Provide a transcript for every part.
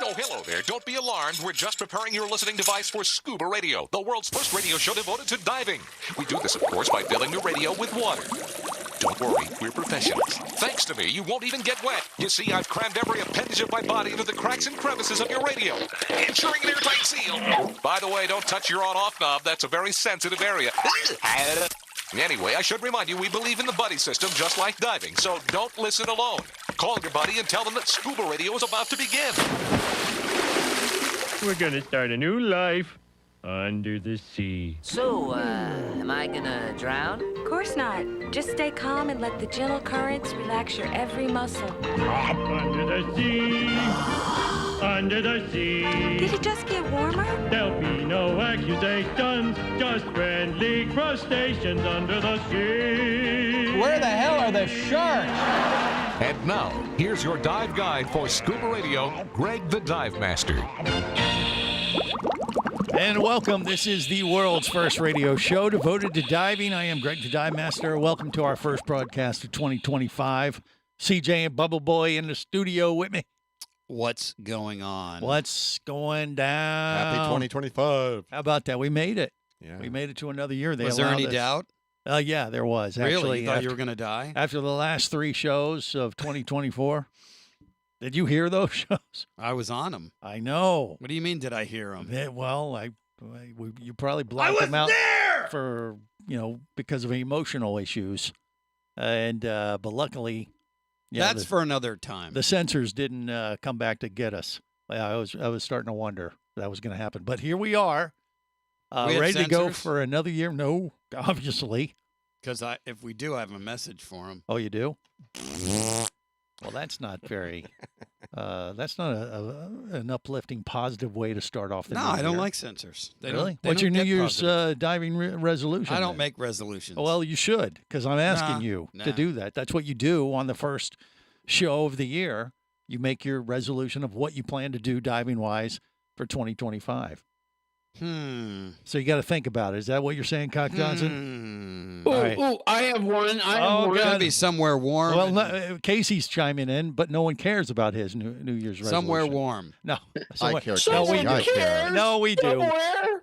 Oh, hello there. Don't be alarmed. We're just preparing your listening device for Scuba Radio, the world's first radio show devoted to diving. We do this, of course, by filling your radio with water. Don't worry, we're professionals. Thanks to me, you won't even get wet. You see, I've crammed every appendage of my body into the cracks and crevices of your radio, ensuring an airtight seal. By the way, don't touch your on-off knob. That's a very sensitive area. Anyway, I should remind you, we believe in the buddy system just like diving, so don't listen alone. Call your buddy and tell them that Scuba Radio is about to begin. We're gonna start a new life under the sea. So, am I gonna drown? Of course not. Just stay calm and let the gentle currents relax your every muscle. Up under the sea, under the sea. Did it just get warmer? There'll be no accusations, just friendly crustaceans under the sea. Where the hell are the sharks? And now, here's your dive guide for Scuba Radio, Greg the Dive Master. And welcome. This is the world's first radio show devoted to diving. I am Greg the Dive Master. Welcome to our first broadcast of 2025. CJ and Bubble Boy in the studio with me. What's going on? What's going down? Happy 2025. How about that? We made it. Yeah. We made it to another year. Was there any doubt? Yeah, there was. Really? Actually, You thought you were going to die? After the last three shows of 2024. Did you hear those shows? I was on them. I know. What do you mean, did I hear them? Well, you probably blocked them out for, because of emotional issues. And but luckily, that's for another time. The censors didn't come back to get us. I was starting to wonder if that was going to happen. But here we are, ready to go for another year. No, obviously. Because if we do, I have a message for them. Oh, you do? Well, that's not very. That's not an uplifting, positive way to start off the new year. No, I don't like censors. Really? What's your New Year's diving resolution? I don't make resolutions. Well, you should, because I'm asking you to do that. That's what you do on the first show of the year. You make your resolution of what you plan to do diving-wise for 2025. So you got to think about it. Is that what you're saying, Cock Johnson? Oh, right. I have one. It's got to be somewhere warm. Well, Casey's chiming in, but no one cares about his New Year's resolution. Somewhere warm. No. I care. No, we do. Somewhere.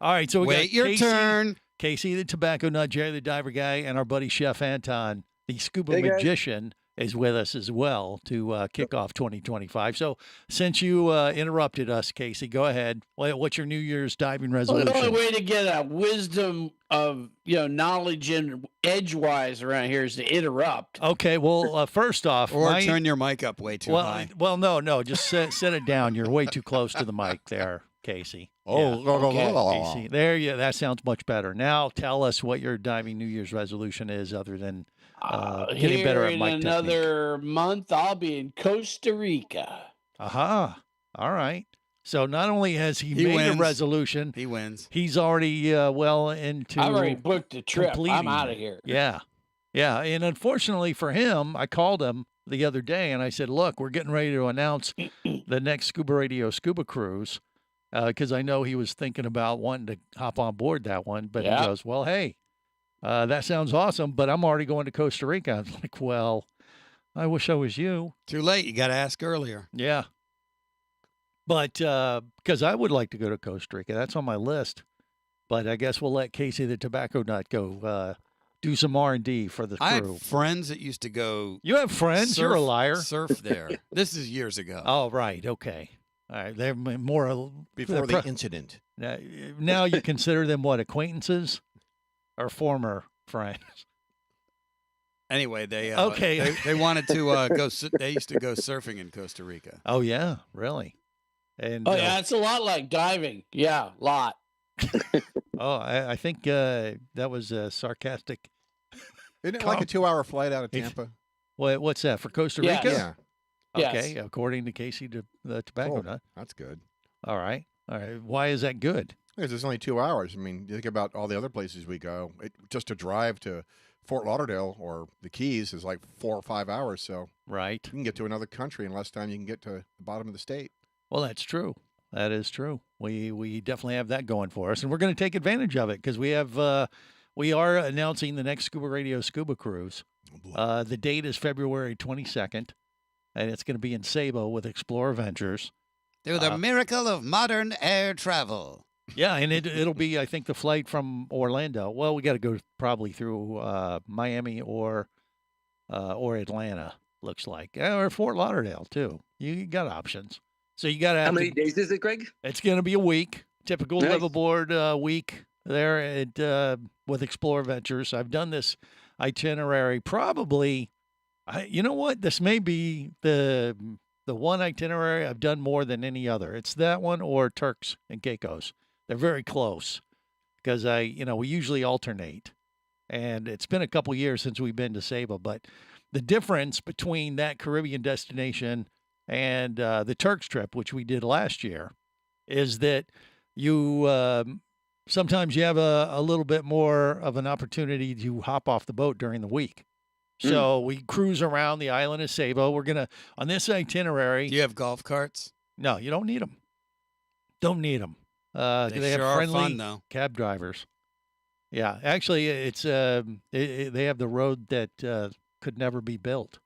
All right, so we Wait got your turn. Casey, the tobacco nut, Jerry, the diver guy, and our buddy Chef Anton, the scuba magician, is with us as well to kick off 2025. So since you interrupted us, Casey, go ahead. What's your New Year's diving resolution? Well, the only way to get a wisdom of knowledge and edgewise around here is to interrupt. Okay, well, first off, or turn your mic up way too high. Well, no, just set it down. You're way too close to the mic there, Casey. Casey. There you. That sounds much better. Now, tell us what your diving New Year's resolution is, other than getting better at mic technique. In another month, I'll be in Costa Rica. Aha. All right. So not only has he made a resolution, he wins. He's already well into. I've already booked the trip. I'm out of here. Yeah. And unfortunately for him, I called him the other day and I said, "Look, we're getting ready to announce the next Scuba Radio Scuba Cruise." Because I know he was thinking about wanting to hop on board that one, but he goes, "Well, hey, that sounds awesome, but I'm already going to Costa Rica." I was like, "Well, I wish I was you." Too late. You got to ask earlier. Yeah. But because I would like to go to Costa Rica. That's on my list. But I guess we'll let Casey the tobacco nut go do some R&D for the crew. I had friends that used to go. You have friends? You're a liar. Surf there. This is years ago. Oh, right. Okay. All right, they're more before the incident. Now you consider them what, acquaintances or former friends? Anyway, they wanted to go. They used to go surfing in Costa Rica. Oh yeah, really? And it's a lot like diving. Yeah, a lot. I think that was sarcastic. Isn't it like a 2-hour flight out of Tampa? What's that for Costa Rica? Yeah. Okay, according to Casey, the tobacco nut. That's good. All right. Why is that good? Because it's only 2 hours. I mean, you think about all the other places we go. Just to drive to Fort Lauderdale or the Keys is like 4 or 5 hours. So right, you can get to another country in less time you can get to the bottom of the state. Well, that's true. That is true. We definitely have that going for us, and we're going to take advantage of it because we are announcing the next Scuba Radio Scuba Cruise. The date is February 22nd. And it's going to be in Sabo with Explore Ventures. Through the miracle of modern air travel. Yeah, and it'll be, I think, the flight from Orlando. Well, we got to go probably through Miami or Atlanta, looks like, or Fort Lauderdale too. You got options, so you got to have. How many days is it, Greg? It's going to be a week, typical Nice. liveaboard week there at with Explore Ventures. I've done this itinerary probably. You know what? This may be the one itinerary I've done more than any other. It's that one or Turks and Caicos. They're very close because we usually alternate, and it's been a couple years since we've been to Saba. But the difference between that Caribbean destination and the Turks trip, which we did last year, is that you sometimes you have a little bit more of an opportunity to hop off the boat during the week. So we cruise around the island of Saba. We're going to, on this itinerary. Do you have golf carts? No, you don't need them. Don't need them. They sure have are friendly fun, though. cab drivers. Yeah, actually, it's they have the road that could never be built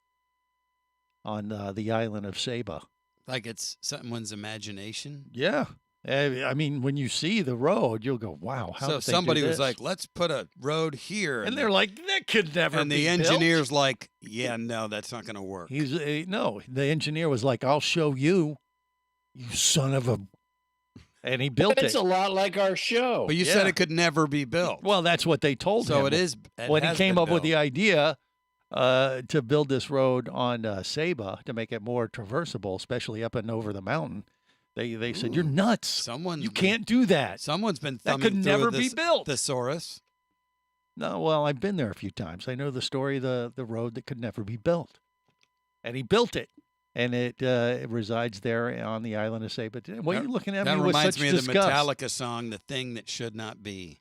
on the island of Saba. Like it's someone's imagination? Yeah. I mean, when you see the road, you'll go, wow, how So did they somebody do was this? like, let's put a road here. And they're like, that could never and be the built. engineer's like, yeah, no, that's not going to work. No, the engineer was like, I'll show you, you son of a. And he built It's it. a lot like our show. But you said it could never be built. Well, that's what they told him. So it is. When he came up with the idea to build this road on Saba to make it more traversable, especially up and over the mountain, they said, you're nuts. You can't do that. Someone's been that thumbing could through never be built. Thesaurus. No, well, I've been there a few times. I know the story of the road that could never be built. And he built it. And it resides there on the island of Saba. What are you looking at me with such disgust? That reminds me of the Metallica song, "The Thing That Should Not Be."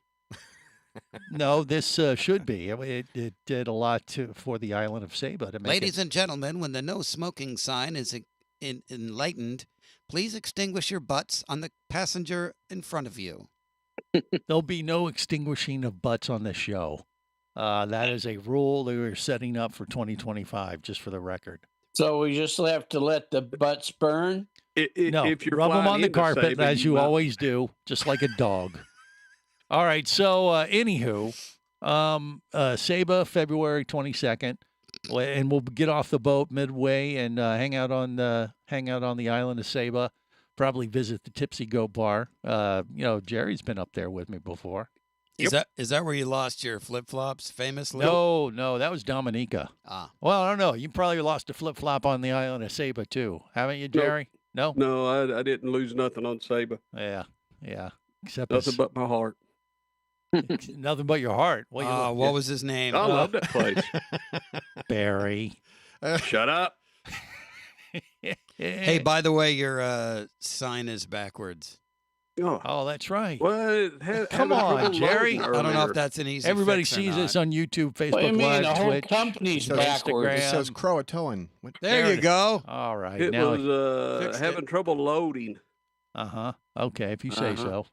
No, this should be. It did a lot for the island of Saba to make Ladies and gentlemen, when the no smoking sign is enlightened, please extinguish your butts on the passenger in front of you. There'll be no extinguishing of butts on this show. That is a rule that we're setting up for 2025, just for the record. So we just have to let the butts burn? No, if you're rub them flying on the into carpet, Saba, as you you might- always do, just like a dog. All right, so anywho, Saba, February 22nd, and we'll get off the boat midway and hang out on the island of Saba. Probably visit the Tipsy Goat Bar. Jerry's been up there with me before. Is that where you lost your flip flops famously? No, that was Dominica. Ah. Well, I don't know. You probably lost a flip flop on the island of Saba too, haven't you, Jerry? No. No, I didn't lose nothing on Saba. Yeah. Except Nothing but my heart. nothing but your heart. What was his name? I love that place. Barry. Shut up. Hey, by the way, your sign is backwards. Oh, that's right. Well, Come on, Jerry. I don't know if that's an easy Everybody fix or sees not. us on YouTube, Facebook What do you mean? Live, The whole Twitch, company's It backwards. says Instagram. Croatoan. There you go. All right. It now, was fixed having trouble loading. Okay, if you say so.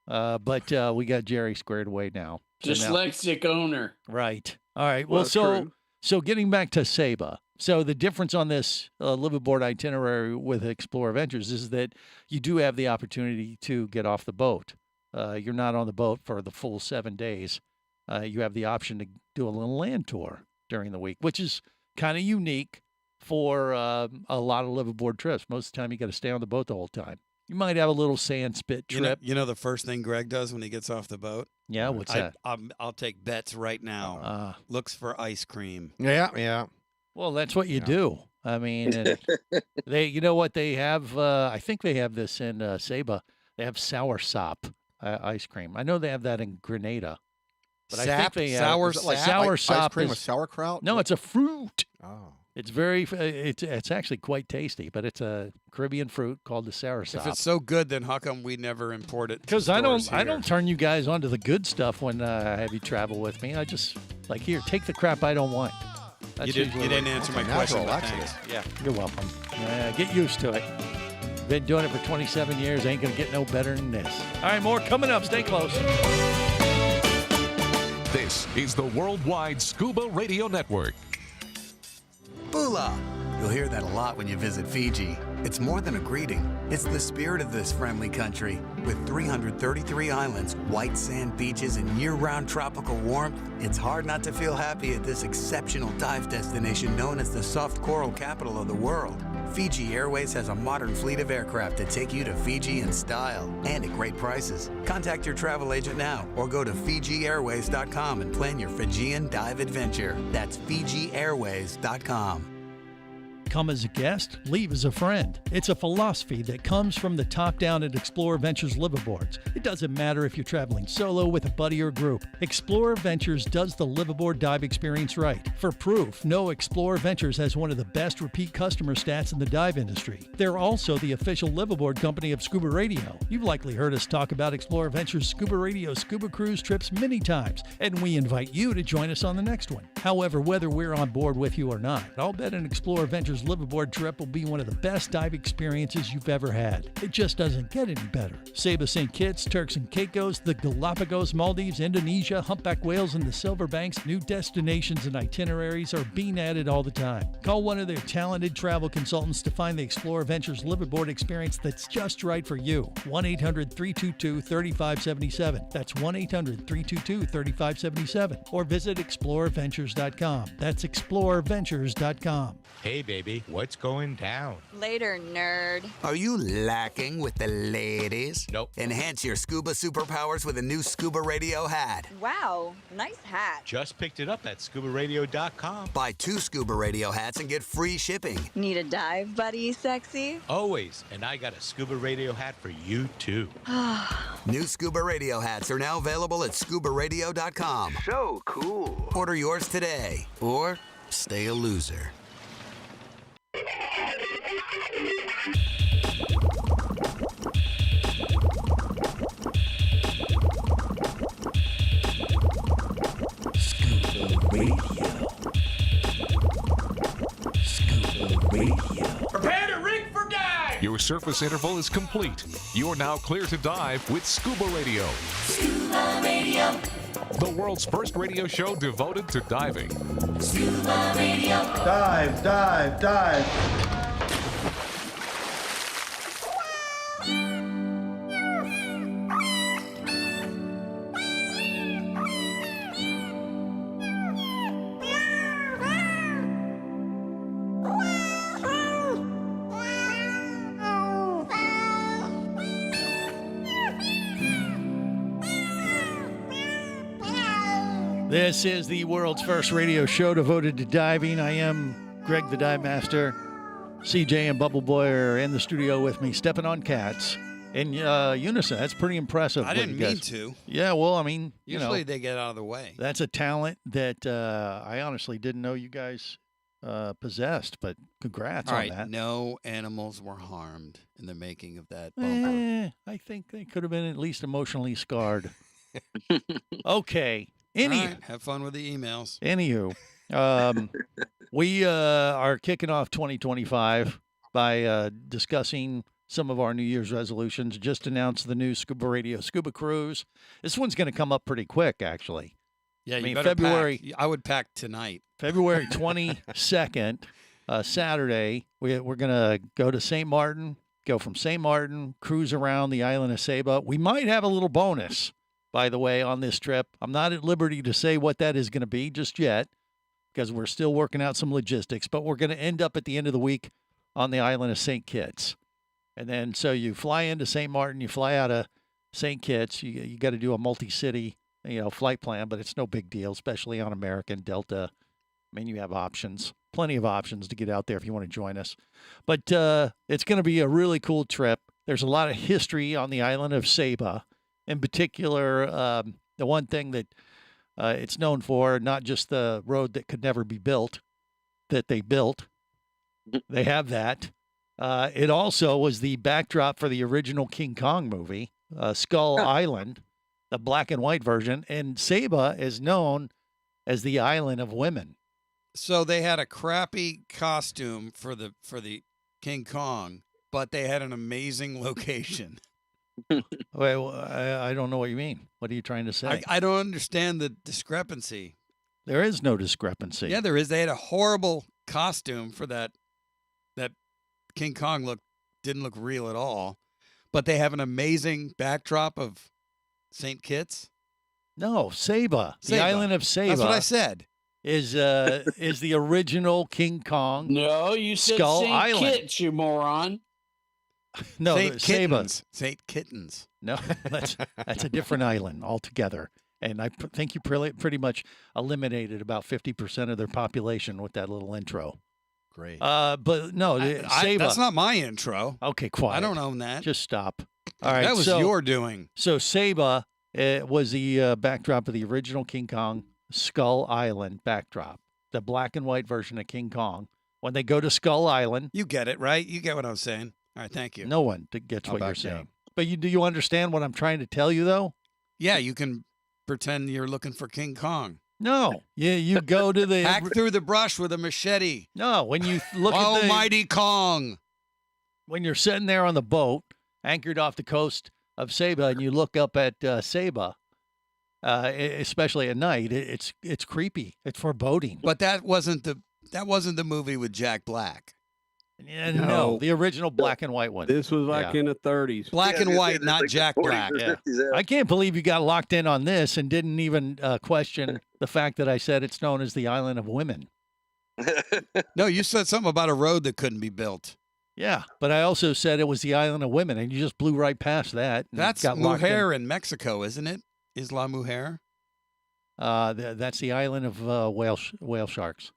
But we got Jerry squared away now. So now- Dyslexic owner. Right. All right. Well, Well, so getting back to Saba. So the difference on this liveaboard itinerary with Explore Ventures is that you do have the opportunity to get off the boat. You're not on the boat for the full 7 days. You have the option to do a little land tour during the week, which is kind of unique for a lot of liveaboard trips. Most of the time, you got to stay on the boat the whole time. You might have a little sand spit trip. You know the first thing Greg does when he gets off the boat? Yeah, what's that? I'll take bets right now. Looks for ice cream. Yeah. Well, that's what you do. I mean, you know what they have? I think they have this in Saba. They have sour sop ice cream. I know they have that in Grenada. But I think they have sour Is it like sap? sour ice sop cream is- with sauerkraut? No, it's a fruit. Oh. It's very. It's actually quite tasty, but it's a Caribbean fruit called the sour sop. If it's so good, then how come we never import it? Because I don't turn you guys onto the good stuff when I have you travel with me. I just like, here, take the crap I don't want. That's You usually didn't what- answer my Natural question. But laxative. thanks. Yeah, you're welcome. Get used to it. Been doing it for 27 years. Ain't gonna get no better than this. All right, more coming up. Stay close. This is the Worldwide Scuba Radio Network. Bula, You'll hear that a lot when you visit Fiji. It's more than a greeting. It's the spirit of this friendly country. With 333 islands, white sand beaches, and year-round tropical warmth, it's hard not to feel happy at this exceptional dive destination known as the soft coral capital of the world. Fiji Airways has a modern fleet of aircraft to take you to Fiji in style and at great prices. Contact your travel agent now or go to FijiAirways.com and plan your Fijian dive adventure. That's FijiAirways.com. Come as a guest, leave as a friend. It's a philosophy that comes from the top down at Explorer Ventures liveaboards. It doesn't matter if you're traveling solo, with a buddy, or group. Explorer Ventures does the liveaboard dive experience right. For proof, no, Explorer Ventures has one of the best repeat customer stats in the dive industry. They're also the official liveaboard company of Scuba Radio. You've likely heard us talk about Explorer Ventures Scuba Radio Scuba Cruise trips many times, and we invite you to join us on the next one. However, whether we're on board with you or not, I'll bet an Explorer Ventures liveaboard trip will be one of the best dive experiences you've ever had. It just doesn't get any better. Saba St. Kitts, Turks and Caicos, the Galapagos, Maldives, Indonesia, humpback whales, and the Silver Banks, new destinations and itineraries are being added all the time. Call one of their talented travel consultants to find the Explorer Ventures liveaboard experience that's just right for you. 1-800-322-3577. That's 1-800-322-3577. Or visit explorerventures.com. That's explorerventures.com. Hey, baby, what's going down? Later, nerd. Are you lacking with the ladies? Nope. Enhance your scuba superpowers with a new Scuba Radio hat. Wow, nice hat. Just picked it up at ScubaRadio.com. Buy 2 Scuba Radio hats and get free shipping. Need a dive buddy, sexy? Always. And I got a Scuba Radio hat for you, too. New Scuba Radio hats are now available at ScubaRadio.com. So cool. Order yours today, or stay a loser. Scuba Radio. Prepare to rig for dive! Your surface interval is complete. You're now clear to dive with Scuba Radio. Scuba Radio. The world's first radio show devoted to diving. Scuba Radio. Dive, dive, dive. This is the world's first radio show devoted to diving. I am Greg the Dive Master. CJ and Bubble Boy are in the studio with me, stepping on cats in unison. That's pretty impressive. I didn't mean to. Yeah, well, I mean, Usually they get out of the way. That's a talent that I honestly didn't know you guys possessed, but congrats on that. No animals were harmed in the making of that bumper. I think they could have been at least emotionally scarred. Okay. All right, have fun with the emails. Anywho, we are kicking off 2025 by discussing some of our New Year's resolutions. Just announced the new Scuba Radio Scuba Cruise. This one's going to come up pretty quick, actually. Yeah, I mean, better February. pack. I would pack tonight. February 22nd, Saturday. We're going to go to St. Martin. Go from St. Martin, cruise around the island of Saba. We might have a little bonus, by the way, on this trip. I'm not at liberty to say what that is going to be just yet because we're still working out some logistics, but we're going to end up at the end of the week on the island of St. Kitts. And then so you fly into St. Martin, you fly out of St. Kitts. You got to do a multi-city, flight plan, but it's no big deal, especially on American, Delta. I mean, you have options, plenty of options to get out there if you want to join us. But it's going to be a really cool trip. There's a lot of history on the island of Saba. In particular, the one thing that it's known for, not just the road that could never be built, that they built. They have that. It also was the backdrop for the original King Kong movie, Skull Island, the black and white version. And Saba is known as the island of women. So they had a crappy costume for the King Kong, but they had an amazing location. Well, I don't know what you mean. What are you trying to say? I don't understand the discrepancy. There is no discrepancy. Yeah, there is. They had a horrible costume for that King Kong didn't look real at all. But they have an amazing backdrop of St. Kitts. No, Saba. The Saba. island of Saba. That's what I said. Is the original King Kong. No, you said Skull St. Island. Kitts, you moron. No, St. Saba. Kittens. St. Kittens. No, that's a different island altogether. And I think you pretty much eliminated about 50% of their population with that little intro. Great. But no, Saba. That's not my intro. Okay, quiet. I don't own that. Just stop. All right. That was your doing. So Saba was the backdrop of the original King Kong Skull Island backdrop, the black and white version of King Kong. When they go to Skull Island, You get it, right? You get what I'm saying. All right, thank you. no one gets I'll what you're back you saying. up. But do you understand what I'm trying to tell you, though? Yeah, you can pretend you're looking for King Kong. No. You go to the Hack through the brush with a machete. No, when you look at the Almighty Kong. when you're sitting there on the boat, anchored off the coast of Saba, and you look up at Saba, especially at night, it's creepy. It's foreboding. But that wasn't the movie with Jack Black. Yeah, no, the original black and white one. This was like in the 30s. Black and white, not Jack Black. Yeah. I can't believe you got locked in on this and didn't even question the fact that I said it's known as the Island of Women. No, you said something about a road that couldn't be built. Yeah, but I also said it was the Island of Women, and you just blew right past that. And That's got locked Mujer in Mexico, isn't it? Is La Mujer? That's the island of whale sharks.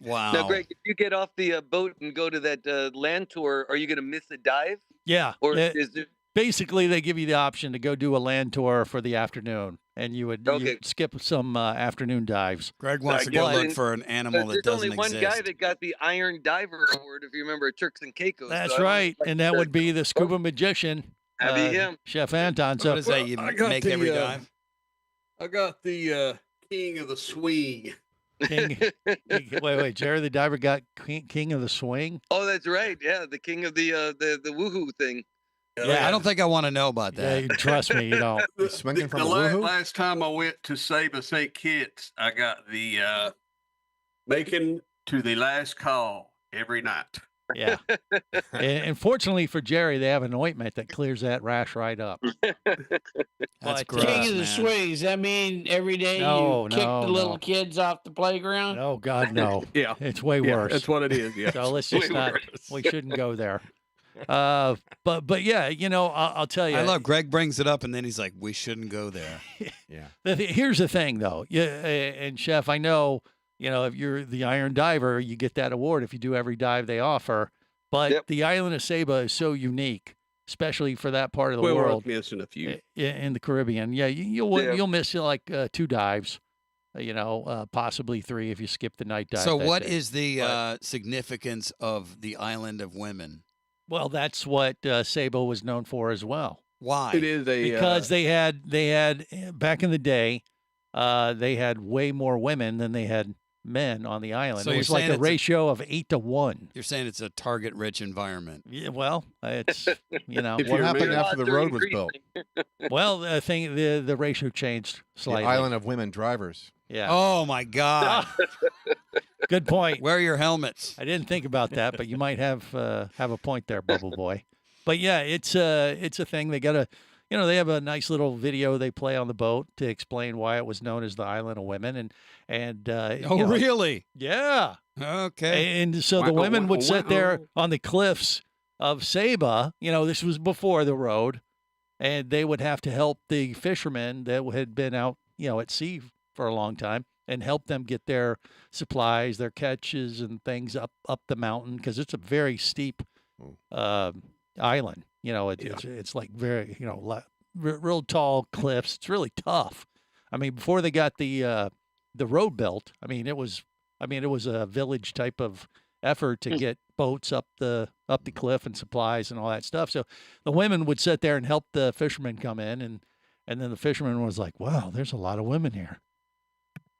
Wow. Now, Greg, if you get off the boat and go to that land tour, are you going to miss a dive? Yeah. Or is it? Basically, they give you the option to go do a land tour for the afternoon, and you'd skip some afternoon dives. Greg wants to go look for an animal that doesn't exist. There's only one guy that got the Iron Diver Award, if you remember Turks and Caicos. That's right, and that would be the scuba magician, That'd be him. Chef Anton. So what is that? You make every dive? I got the king of the swing. Wait, Jerry the Diver got king of the swing? Oh, that's right. Yeah, the king of the woohoo thing. Yeah, I don't think I want to know about that. Yeah, trust me, you don't. Swinging from the a woohoo? last time I went to Saba St. Kitts, I got the making to the last call every night. Yeah. And fortunately for Jerry, they have an ointment that clears that rash right up. That's gross, King of the man. swings. That mean every day No, you kick no, the little no. kids off the playground? Oh, God, no. Yeah. It's way Yeah, worse. that's what it is. Yeah. So let's just not, we shouldn't go there. But yeah, I'll tell you. I love Greg brings it up and then he's like, we shouldn't go there. Yeah. Here's the thing, though. Yeah, and Chef, I know, if you're the Iron Diver, you get that award if you do every dive they offer. But the island of Saba is so unique, especially for that part of the world. We're missing a few. In the Caribbean. Yeah, you'll miss like 2 dives, possibly 3 if you skip the night dive. So that what day. is the significance of the Island of Women? Well, that's what Saba was known for as well. Why? It is a Because they had back in the day, they had way more women than they had men on the island. So it you're was like saying a it's ratio of 8 to 1. You're saying it's a target-rich environment. Yeah, well, it's What happened after the road was built? Well, I think the ratio changed The slightly. island of women drivers. Yeah. Oh my God! Good point. Wear your helmets. I didn't think about that, but you might have a point there, Bubble Boy. But yeah, it's a thing. They got they have a nice little video they play on the boat to explain why it was known as the Island of Women, and Really? Yeah. Okay. And so the women would sit there on the cliffs of Saba. This was before the road, and they would have to help the fishermen that had been out, at sea for a long time, and help them get their supplies, their catches, and things up the mountain because it's a very steep island. It's like very real tall cliffs. It's really tough. I mean, before they got the road built, it was a village type of effort to get boats up the cliff and supplies and all that stuff. So the women would sit there and help the fishermen come in, and then the fisherman was like, "Wow, there's a lot of women here."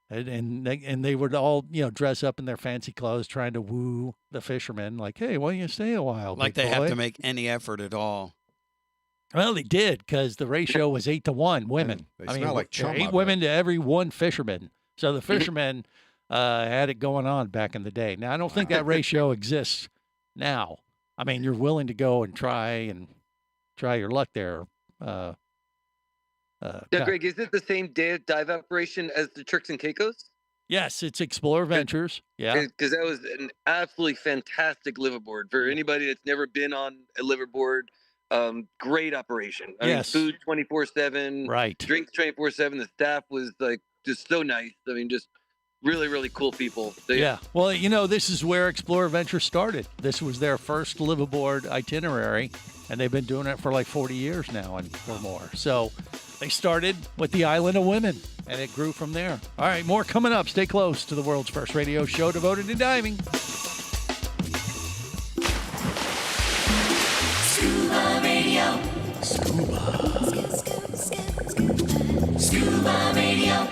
And they would all dress up in their fancy clothes, trying to woo the fishermen. Like, hey, why don't you stay a while? Like big they have boy?" to make any effort at all. Well, they did because the ratio was 8 to 1 women. They smell like chum 8 out women to every 1 fisherman. So the fishermen had it going on back in the day. Now, I don't think that ratio exists now. I mean, you're willing to go and try your luck there. Yeah, Greg, is it the same dive operation as the Turks and Caicos? Yes, it's Explorer Ventures. Yeah. Because that was an absolutely fantastic liveaboard for anybody that's never been on a liveaboard. Great operation. I mean, food 24/7, right? Drinks 24/7. The staff was like just so nice. I mean, just really, really cool people. Yeah. Well, this is where Explorer Ventures started. This was their first liveaboard itinerary, and they've been doing it for like 40 years now and or more. So they started with the Island of Women, and it grew from there. All right, more coming up. Stay close to the world's first radio show devoted to diving. Scuba Radio. Scuba Radio.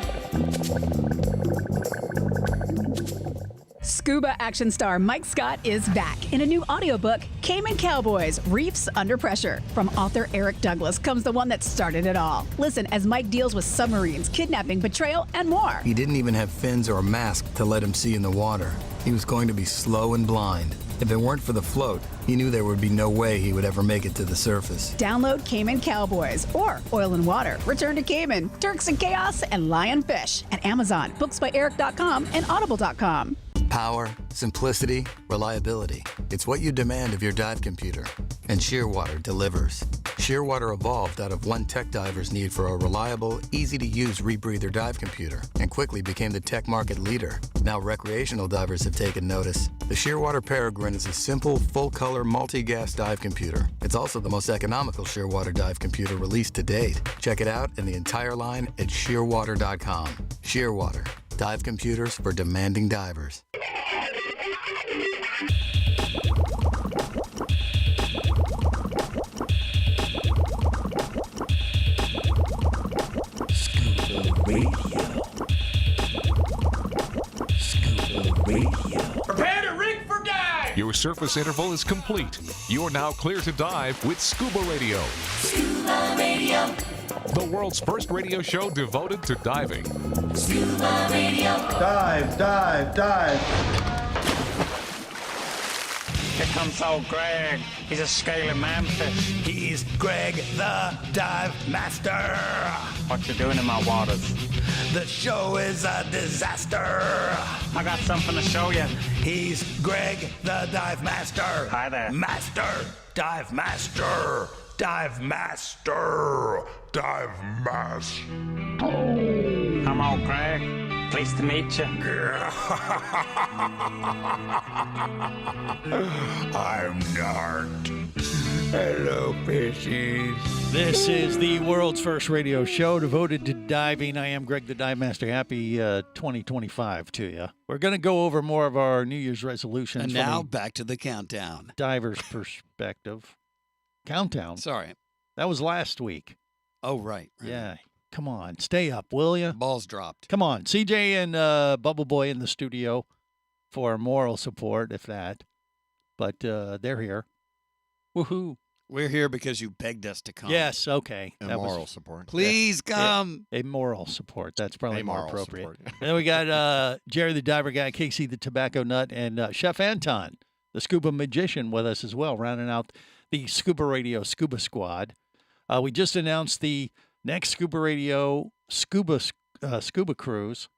Scuba action star Mike Scott is back in a new audiobook, Cayman Cowboys, Reefs Under Pressure. From author Eric Douglas comes the one that started it all. Listen as Mike deals with submarines, kidnapping, betrayal, and more. He didn't even have fins or a mask to let him see in the water. He was going to be slow and blind. If it weren't for the float, he knew there would be no way he would ever make it to the surface. Download Cayman Cowboys or Oil and Water, Return to Cayman, Turks and Chaos, and Lionfish at Amazon, booksbyeric.com, and audible.com. Power, simplicity, reliability. It's what you demand of your dive computer. And Shearwater delivers. Shearwater evolved out of one tech diver's need for a reliable, easy-to-use rebreather dive computer and quickly became the tech market leader. Now recreational divers have taken notice. The Shearwater Peregrine is a simple, full-color, multi-gas dive computer. It's also the most economical Shearwater dive computer released to date. Check it out and the entire line at shearwater.com. Shearwater. Dive computers for demanding divers. Scuba Radio. Scuba Radio. Prepare to rig for dive! Your surface interval is complete. You're now clear to dive with Scuba Radio. Scuba Radio. The world's first radio show devoted to diving. Scuba Radio. Dive, dive, dive. Here comes old Greg. He's a scaly manfish. He's Greg the Dive Master. What you doing in my waters? The show is a disaster. I got something to show you. He's Greg the Dive Master. Hi there. Master. Dive Master. Dive Master. Dive Master. I'm old Greg. Pleased to meet you. I'm Nart. Hello, fishies. This is the world's first radio show devoted to diving. I am Greg the Dive Master. Happy 2025 to you. We're going to go over more of our New Year's resolutions. And now back to the countdown. Diver's perspective. Countdown? Sorry. That was last week. Oh, right. Yeah. Come on. Stay up, will you? Balls dropped. Come on. CJ and Bubble Boy in the studio for moral support, if that. But they're here. Woohoo. We're here because you begged us to come. Yes, okay. And that moral was, support. Please come. A moral support. That's probably more Amoral appropriate. support. And then we got Jerry the Diver Guy, Casey the Tobacco Nut, and Chef Anton, the Scuba Magician, with us as well, rounding out the Scuba Radio Scuba Squad. We just announced the next Scuba Radio Scuba Cruise.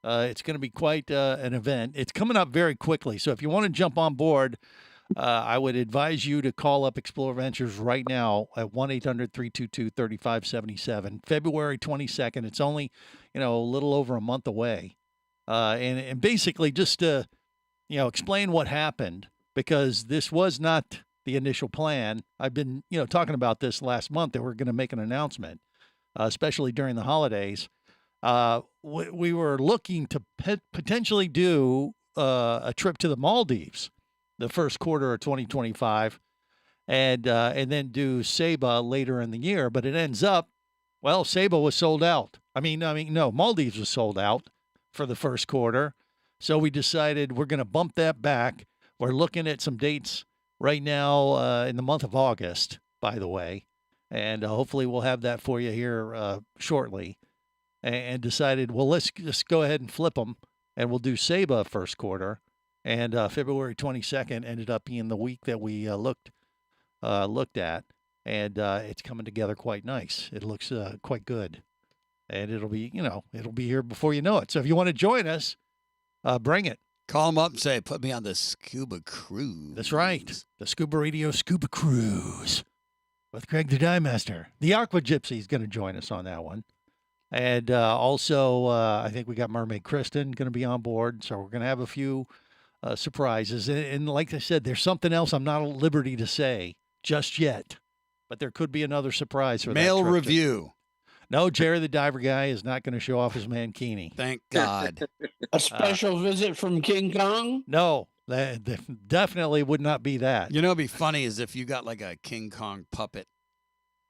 It's going to be quite an event. It's coming up very quickly, so if you want to jump on board, I would advise you to call up Explorer Ventures right now at 1-800-322-3577. February 22nd. It's only, a little over a month away. And basically just to, explain what happened, because this was not the initial plan. I've been, talking about this last month that we're going to make an announcement, especially during the holidays. We were looking to potentially do a trip to the Maldives the first quarter of 2025, and then do Saba later in the year. But it ends up, Saba was sold out. No, Maldives was sold out for the first quarter. So we decided we're going to bump that back. We're looking at some dates right now in the month of August, by the way, and hopefully we'll have that for you here shortly. And decided, let's just go ahead and flip them and we'll do Saba first quarter. And February 22nd ended up being the week that we looked at, and it's coming together quite nice. It looks quite good, and it'll be here before you know it. So if you want to join us, bring it. Call them up and say, put me on the Scuba Cruise. That's right, the Scuba Radio Scuba Cruise with Craig the Dive Master. The Aqua Gypsy is going to join us on that one. And also, I think we got Mermaid Kristen going to be on board, so we're going to have a few surprises. And like I said, there's something else I'm not at liberty to say just yet, but there could be another surprise for Mail that trip review. No, Jerry the Diver Guy is not going to show off his mankini. Thank God. A special visit from King Kong? No, that definitely would not be that. You know, it'd be funny is if you got like a King Kong puppet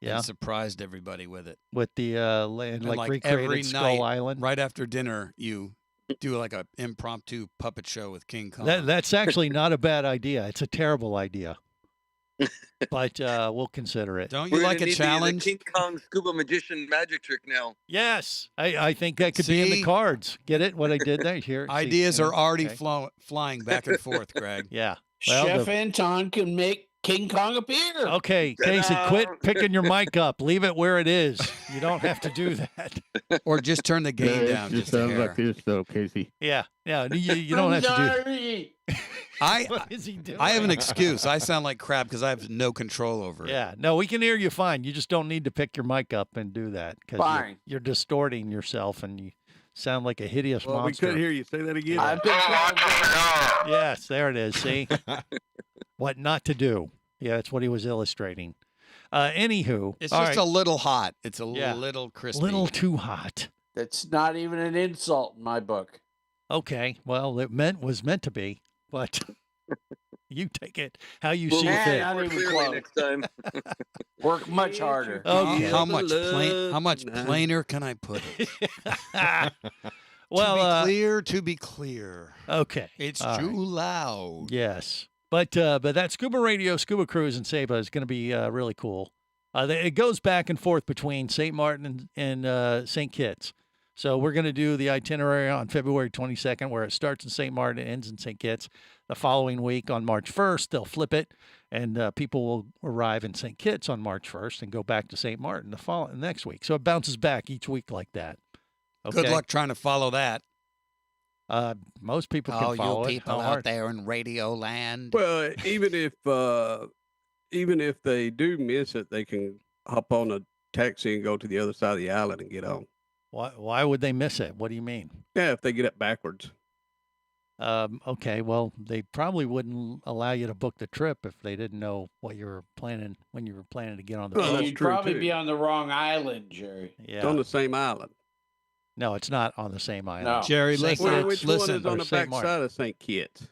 Yeah. and surprised everybody with it. With the And like every recreated Skull night, Island. right after dinner, you do like an impromptu puppet show with King Kong. That's actually not a bad idea. It's a terrible idea. But we'll consider it. Don't We're gonna need the King Kong scuba magician magic trick now. Yes. I think that could be in the See? cards. Get it? What I did there? Here. see, Ideas yeah, are already okay. flying back and forth, Greg. Yeah. Well, Chef the- Anton can make King Kong appear. Okay, Casey, quit picking your mic up. Leave it where it is. You don't have to do that. Or just turn the gain down. It Just a sounds hair. like this, though, Casey. Yeah. You don't have to do Sorry. What is he doing? I have an excuse. I sound like crap because I have no control over it. Yeah. No, we can hear you fine. You just don't need to pick your mic up and do that because Fine. you're distorting yourself and you sound like a hideous Well, we monster. couldn't hear you. Say that again. I've been trying. Yes, there it is. See? What not to do. Yeah, that's what he was illustrating. Anywho. It's all just right. a little hot. It's a Yeah. little crispy. Little too hot. That's not even an insult in my book. Okay. Well, it was meant to be, but you take it how you We'll see man, fit. I- work even clearly close. next time. Work much harder. Okay. How much plainer can I put it? Well, to be clear. okay. It's All too right. loud. Yes, but that Scuba Radio, Scuba Cruise, and Saba is going to be really cool. It goes back and forth between St. Martin and St. Kitts. So we're going to do the itinerary on February 22nd, where it starts in St. Martin and ends in St. Kitts. The following week on March 1st, they'll flip it, and people will arrive in St. Kitts on March 1st and go back to St. Martin the next week. So it bounces back each week like that. Okay? Good luck trying to follow that. Most people can All follow you it. people How out hard? there in Radio Land. Well, even if they do miss it, they can hop on a taxi and go to the other side of the island and get on. Why would they miss it? What do you mean? Yeah, if they get up backwards. Okay, well, they probably wouldn't allow you to book the trip if they didn't know what you were planning when you were planning to get on the Well, boat. that's You'd true, probably too. be on the wrong island, Jerry. Yeah. It's on the same island. No, it's not on the same island. No. Jerry, St. listen. Which listen. one is on or the St. back Martin. side of St. Kitts?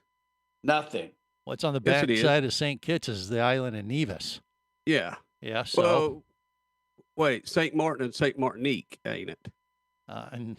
Nothing. What's on the Yes, back it is. side of St. Kitts is the island of Nevis. Yeah. Yeah, so Well, wait, St. Martin and St. Martinique, ain't it? and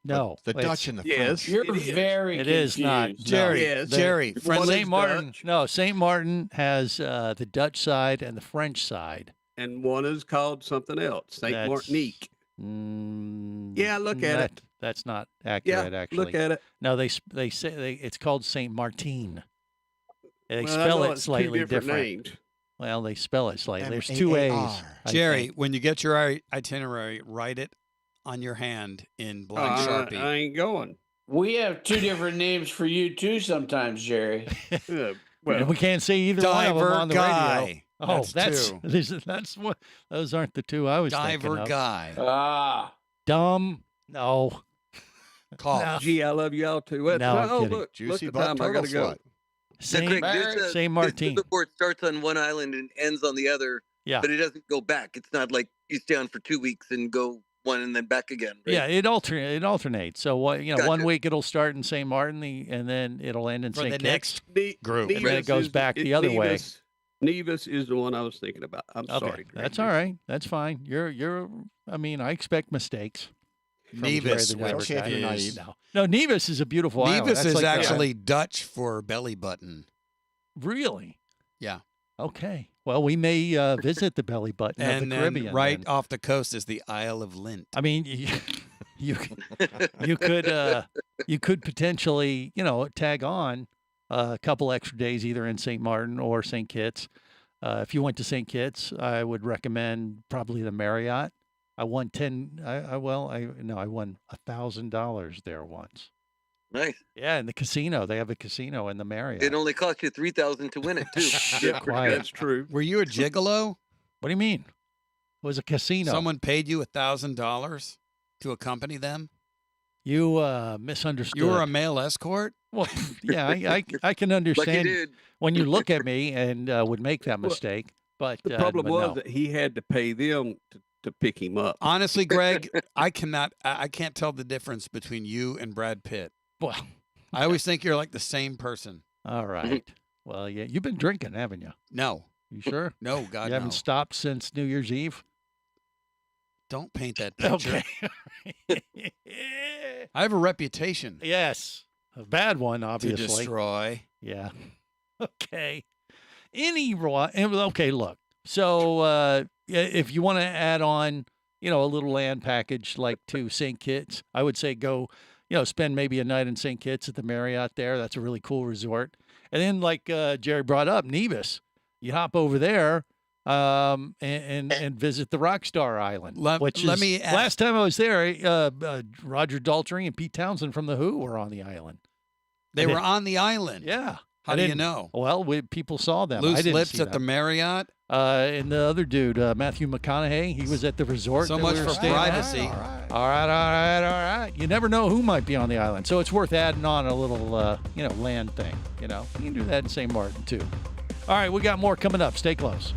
no, The it's- Dutch and the Yes. French. You're It is. very It is not. confused. Jerry, Yes. Jerry, One friendly. is St. Martin. Dutch. No, St. Martin has the Dutch side and the French side. And one is called something else, St. That's- Martinique. Mm, Yeah, look at it. That's not Yeah, accurate, actually. look at it. No, they say it's called St. Martin. They Well, I spell know it it's two slightly different different. names. Well, they spell it slightly. There's two A's. M-A-A-R. I Jerry, think. when you get your itinerary, write it on your hand in black Sharpie. I ain't going. We have two different names for you too sometimes, Jerry. Well, we can't say either one of them Diver on the guy. radio. Oh, That's two. that's what. Those aren't the two I was thinking Diver of. guy. Ah. Dumb. No. Call. No. gee, I love y'all too. Well, No, I'm oh, kidding. look, Juicy look the butt time I turtle gotta go. slut. Saint, Greg, Saint Martin. The board starts on one island and ends on the other, Yeah. but it doesn't go back. It's not like you stay on for 2 weeks and go one and then back again. Right? Yeah, it alternates. So one Gotcha. week it'll start in St. Martin, and then it'll end in For St. the Kitts. next group. And then it goes back the other way. Nevis is the one I was thinking about. I'm Okay, sorry. Greg. that's all right. That's fine. You're. I mean, I expect mistakes. from Jerry Nevis, the Diver which Guy. is- No, Nevis is a beautiful island. Nevis That's is like actually Dutch for belly button. really. Yeah. Okay. Well, we may visit the belly button of And the then Caribbean. right then. off the coast is the Isle of Lint. I mean, you could potentially, tag on a couple extra days either in St. Martin or St. Kitts. If you went to St. Kitts, I would recommend probably the Marriott. I won I won $1,000 there once. Nice. Yeah, in the casino. They have a casino in the Marriott. It only cost you $3,000 to win it too. Yeah, that's true. Were you a gigolo? What do you mean? It was a casino. Someone paid you $1,000 to accompany them? You misunderstood. You were a male escort? Well, yeah, I can understand did. when you look at me and would make that mistake. But The problem but was no. that he had to pay them to pick him up. Honestly, Greg, I can't tell the difference between you and Brad Pitt. Well, I always think you're like the same person. all right. Well, yeah, you've been drinking, haven't you? No. You sure? No, God, You haven't no. stopped since New Year's Eve? Don't paint that picture. Okay. I have a reputation Yes. A bad one, to obviously. destroy. Yeah. Okay. Okay, look. So if you want to add on, a little land package like to St. Kitts, I would say go, spend maybe a night in St. Kitts at the Marriott there. That's a really cool resort. And then like Jerry brought up, Nevis. You hop over there and visit the Rockstar Island. Let me ask- last time I was there, Roger Daltrey and Pete Townsend from The Who were on the island. They were on the island. Yeah. How do you know? Well, people saw them. I Loose didn't lips see at the them. Marriott. And the other dude, Matthew McConaughey, he was at the resort. So that much we were for staying at. privacy. All right. You never know who might be on the island, so it's worth adding on a little, land thing. You can do that in St. Martin too. All right, we got more coming up. Stay close.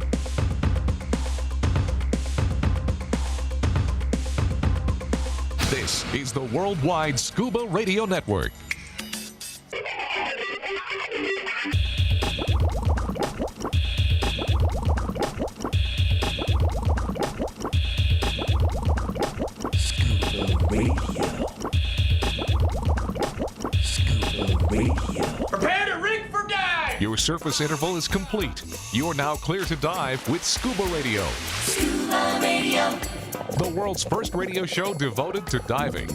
This is the Worldwide Scuba Radio Network. Scuba Radio. Scuba Radio. Prepare to rig for dive! Your surface interval is complete. You're now clear to dive with Scuba Radio, Scuba Radio. the world's first radio show devoted to diving.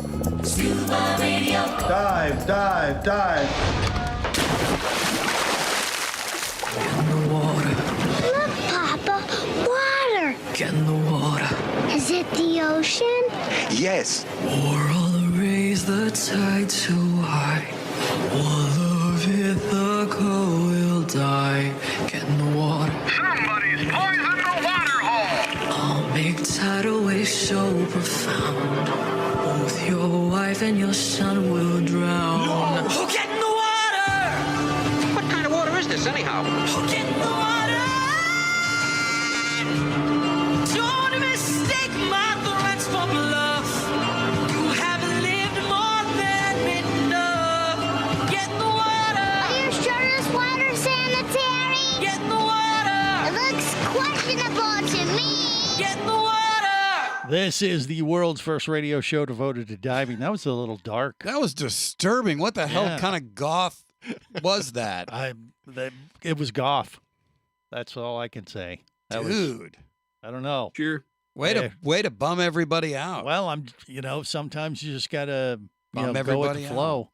Scuba Radio. Dive, dive, dive. Look, Papa, water. Get in the water. Is it the ocean? Yes. Or I'll raise the tide so high. One of Ithaca will die. Get in the water. Somebody's poisoned the water hole! I'll make tidal waves so profound. Both your wife and your son will drown. No! Oh, get in the water! What kind of water is this, anyhow? Oh, get in the water! Don't mistake my threats for bluff. You haven't lived more than enough. Get in the water! Are you sure this water's sanitary? Get in the water! It looks questionable to me. Get in the water! This is the world's first radio show devoted to diving. That was a little dark. That was disturbing. What the hell Yeah. kind of goth was that? It was goth. That's all I can say. That was, Dude. I don't know. Sure. Way to bum everybody out. Well, sometimes you just gotta Bum go with the everybody flow.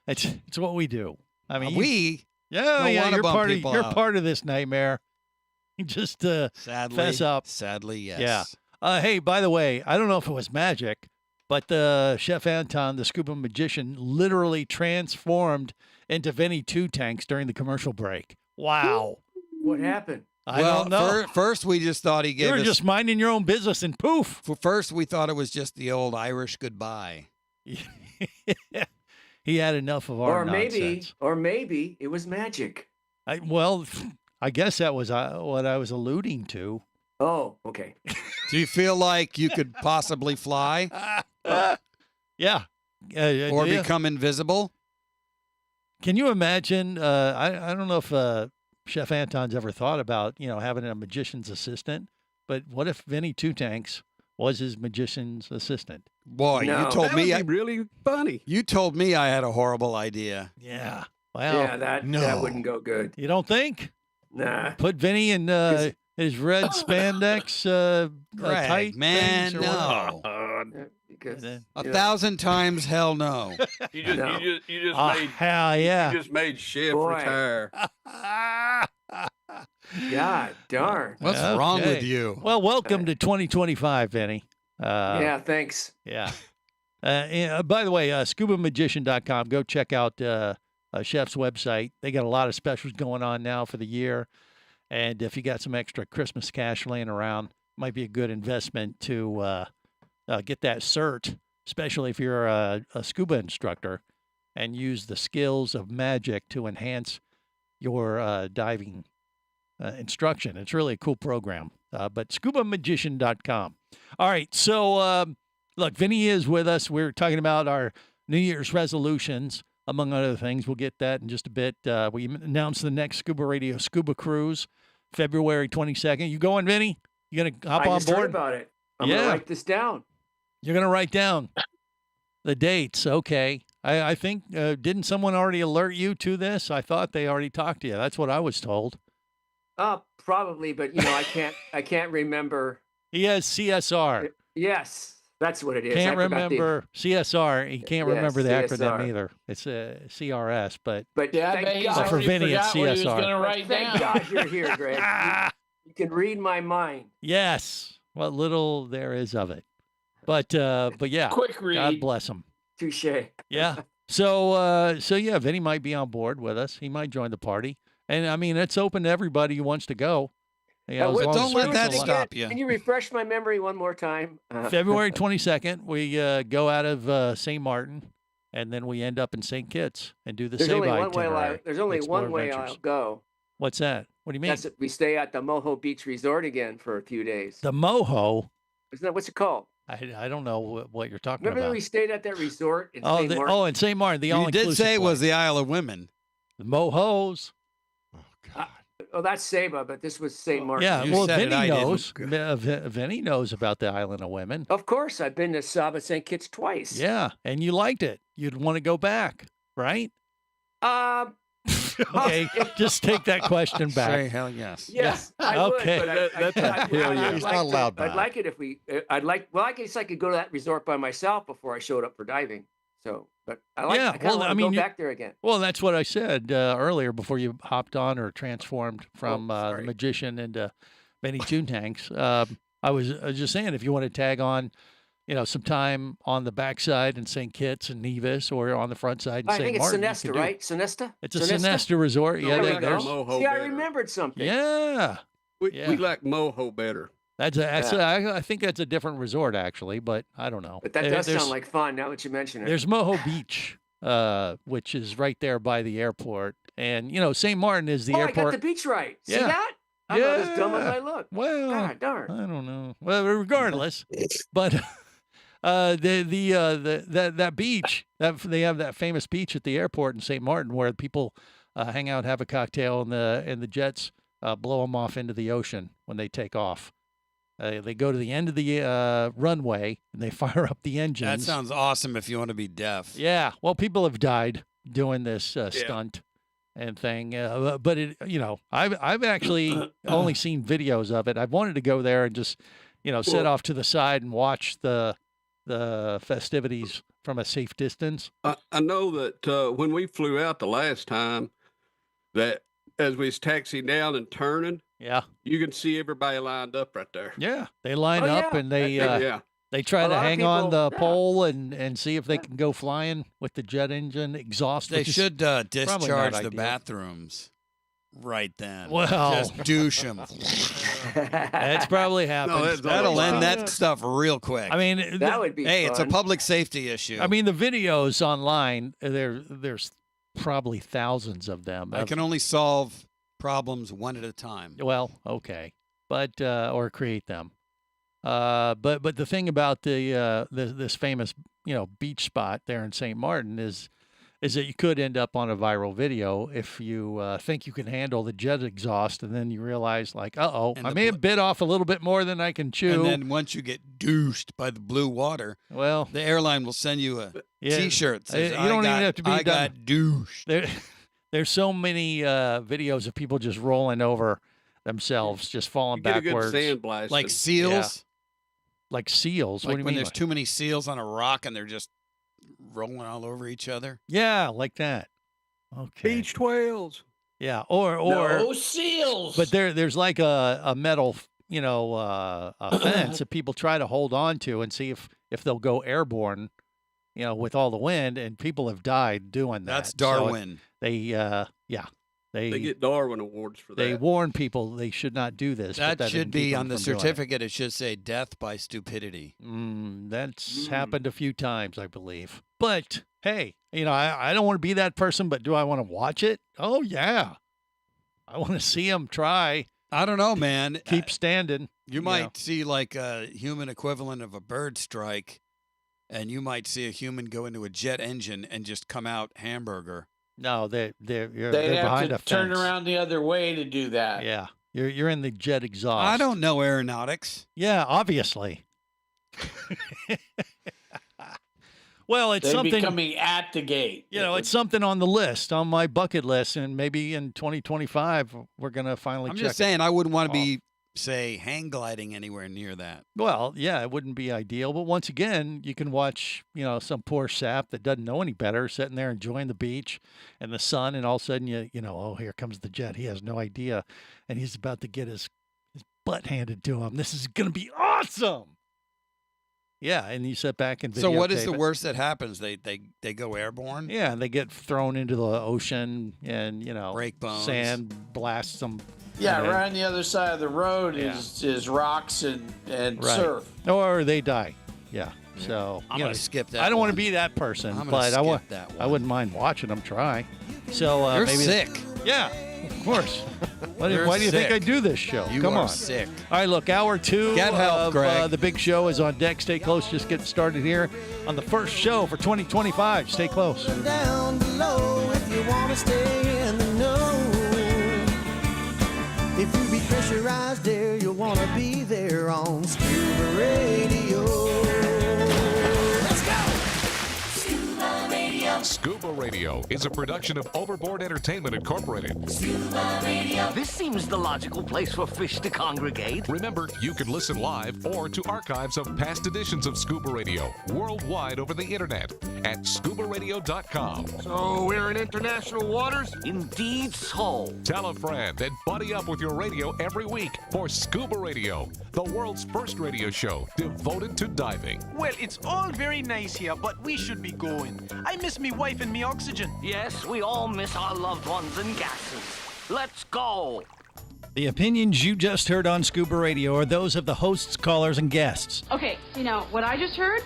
it's what we do. I mean, we yeah, don't wanna you're bum part of people you're out. part of this nightmare. Just Sadly, fess up. Sadly, yes. Yeah. Hey, by the way, I don't know if it was magic, but Chef Anton, the scuba magician, literally transformed into Vinny Two Tanks during the commercial break. Wow. What happened? I don't know. First, we just thought he gave You were us. just minding your own business, and poof. First, we thought it was just the old Irish goodbye. He had enough of our nonsense. Or maybe it was magic. I guess that was what I was alluding to. Oh, okay. Do you feel like you could possibly fly? Yeah. Or do ya? become invisible? Can you imagine? I don't know if Chef Anton's ever thought about having a magician's assistant, but what if Vinny Two Tanks was his magician's assistant? Boy, No. you told That me would be really funny. You told me I had a horrible idea. Yeah. Well, Yeah, that wouldn't go good. You don't think? Nah. Put Vinny in his red spandex Greg, tight man, things or no. Because 1,000 times hell no. You just hell yeah. You just made Chef Boy. retire. God darn. What's wrong with you? Well, welcome to 2025, Vinny. Yeah, thanks. Yeah. By the way, ScubaMagician.com. Go check out Chef's website. They got a lot of specials going on now for the year. And if you got some extra Christmas cash laying around, might be a good investment to get that cert, especially if you're a scuba instructor, and use the skills of magic to enhance your diving instruction. It's really a cool program. But ScubaMagician.com. All right, so look, Vinny is with us. We're talking about our New Year's resolutions, among other things. We'll get that in just a bit. We announced the next Scuba Radio Scuba Cruise, February 22nd. You going, Vinny? You going to hop I on just heard board? about it. I'm going to write this down. You're going to write down the dates. Okay. I think, didn't someone already alert you to this? I thought they already talked to you. That's what I was told. Probably, but I can't remember. He has CSR. Yes, that's what it is. Can't I forgot remember CSR. He can't remember the CSR. acronym either. It's CRS, but thank God. for Vinny, it's CSR. Thank God you're here, Greg. You can read my mind. Yes, what little there is of it. But yeah, Quick read. God bless him. Touche. Yeah. So yeah, Vinny might be on board with us. He might join the party. And I mean, it's open to everybody who wants to go. You know, as long don't as let people that allow it. stop you. Can you refresh my memory one more time? February 22nd, we go out of St. Martin, and then we end up in St. Kitts and do the There's only Save one way. itinerary. There's only Explore one way adventures. I'll go. What's that? What do you mean? That's it. We stay at the Moho Beach Resort again for a few days. The Moho? Isn't that what's it called? I don't know what you're talking Remember about. we stayed at that resort in Oh, St. Martin? in St. Martin, the You all-inclusive did say it was place. the Isle of Women. The Mohos. Oh, that's Saba, but this was St. Martin. Yeah, You well, said it, Vinny I didn't. knows. Vinny knows about the Island of Women. Of course, I've been to Saba St. Kitts twice. Yeah, and you liked it. You'd want to go back, right? Okay, just take that question back. Say hell yes. Yes, I Okay. would. But He's not allowed I'd back. like it if we. Well, I guess I could go to that resort by myself before I showed up for diving. So, but I like. Yeah, I kind of want to go you- back there again. Well, that's what I said earlier before you hopped on or transformed from the sorry. magician into Benny Toon Tanks. I was just saying, if you want to tag on, some time on the backside in St. Kitts and Nevis, or on the front side in I St. think it's Martin, you Sonesta, can do it. right? Sonesta. It's a Sonesta resort. Yeah, There we go. there's. See, I remembered something. Yeah, We like Moho better. that's I think that's a different resort actually, but I don't know. But that There- does there's- sound like fun now that you mention it. There's Moho Beach, which is right there by the airport, and St. Martin is the I airport. got the beach right. See Yeah. that? I'm not as dumb as Yeah. I look. Well, God darn. I don't know. Well, regardless, but that beach, they have that famous beach at the airport in St. Martin where people hang out, have a cocktail, and the jets blow them off into the ocean when they take off. They go to the end of the runway and they fire up the engines. That sounds awesome if you want to be deaf. Yeah. Well, people have died doing this stunt and thing, but I've actually only seen videos of it. I've wanted to go there and just sit off to the side and watch the festivities from a safe distance. I know that when we flew out the last time, that as we was taxiing down and turning, you can see everybody lined up right there. Yeah, they line Oh, up yeah. and they Yeah. they try A to lot of hang on people- the pole and see if they can go flying with the jet engine exhaust. They which is should probably not discharge the ideal. bathrooms right then. Well- just douche them. That's probably happened. That'll end that stuff real quick. I mean, Hey, it's a public safety issue. I mean, the videos online, there's probably thousands of them. I can only solve problems one at a time. Well, okay, but or create them. But the thing about this famous beach spot there in St. Martin is that you could end up on a viral video if you think you can handle the jet exhaust, and then you realize like, I may have bit off a little bit more than I can chew. And then once you get douched by the blue water, well, the airline will send you a T-shirt. That says, you don't even have to be I done. got douched. There's so many videos of people just rolling over themselves, just falling You get backwards. a good sand blast. Like seals? Yeah. Like seals? Like what do you when mean? there's too many seals on a rock and they're just rolling all over each other? Yeah, like that. Okay. Beach whales. Yeah, or No seals. But there's like a metal, a fence that people try to hold on to and see if they'll go airborne, with all the wind, and people have died doing that. That's So Darwin. they get Darwin awards for that. They warn people they should not do this. but That should didn't be keep on them the from doing it. certificate. It should say death by stupidity. That's happened a few times, I believe. But hey, I don't want to be that person, but do I want to watch it? Oh yeah, I want to see them try. I don't know, man. Keep standing. You might see like a human equivalent of a bird strike, and you might see a human go into a jet engine and just come out hamburger. No, they're They behind have a to turn fence. around the other way to do that. Yeah, you're in the jet exhaust. I don't know aeronautics. Yeah, obviously. Well, it's They'd something be coming at the gate. it's something on the list, on my bucket list, and maybe in 2025 we're gonna finally. I'm check just saying, I wouldn't want to off. be, say, hang gliding anywhere near that. Well, yeah, it wouldn't be ideal, but once again, you can watch, some poor sap that doesn't know any better, sitting there enjoying the beach and the sun, and all of a sudden, oh, here comes the jet. He has no idea, and he's about to get his butt handed to him. This is gonna be awesome. Yeah, and you sit back and videotape So what is the it. worst that happens? They go airborne? Yeah, and they get thrown into the ocean, and break bones. Sand blasts them. Yeah, and then- right on the other side of the road Yeah. is rocks and Right. surf. Or they die. Yeah. So I'm gonna skip that I don't want to one. be that person, I'm gonna but skip that I wouldn't mind watching them try. So You're maybe sick. Yeah, of course. Why do You're you think sick. I do this show? You Come are on. sick. All right, look, hour 2 Get help, of Greg. the big show is on deck. Stay close. Just getting started here on the first show for 2025. Stay close. Down below if you want to stay in the know. If you be pressurized there, you'll want to be there on Scuba Radio. Let's go! Scuba Radio. Scuba Radio is a production of Overboard Entertainment Incorporated. Scuba Radio. This seems the logical place for fish to congregate. Remember, you can listen live or to archives of past editions of Scuba Radio worldwide over the internet at ScubaRadio.com. So we're in international waters? Indeed so. Tell a friend and buddy up with your radio every week for Scuba Radio, the world's first radio show devoted to diving. Well, it's all very nice here, but we should be going. I miss me wife and me oxygen. Yes, we all miss our loved ones and gases. Let's go. The opinions you just heard on Scuba Radio are those of the hosts, callers, and guests. Okay, what I just heard?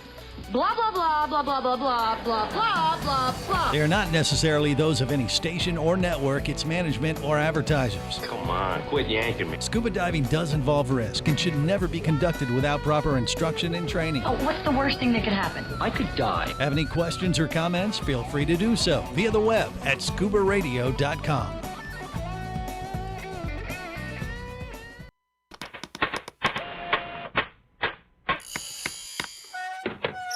Blah, blah, blah, blah, blah, blah, blah, blah, blah, blah, blah. They are not necessarily those of any station or network, its management, or advertisers. Come on, quit yanking me. Scuba diving does involve risk and should never be conducted without proper instruction and training. Oh, what's the worst thing that could happen? I could die. Have any questions or comments? Feel free to do so via the web at ScubaRadio.com.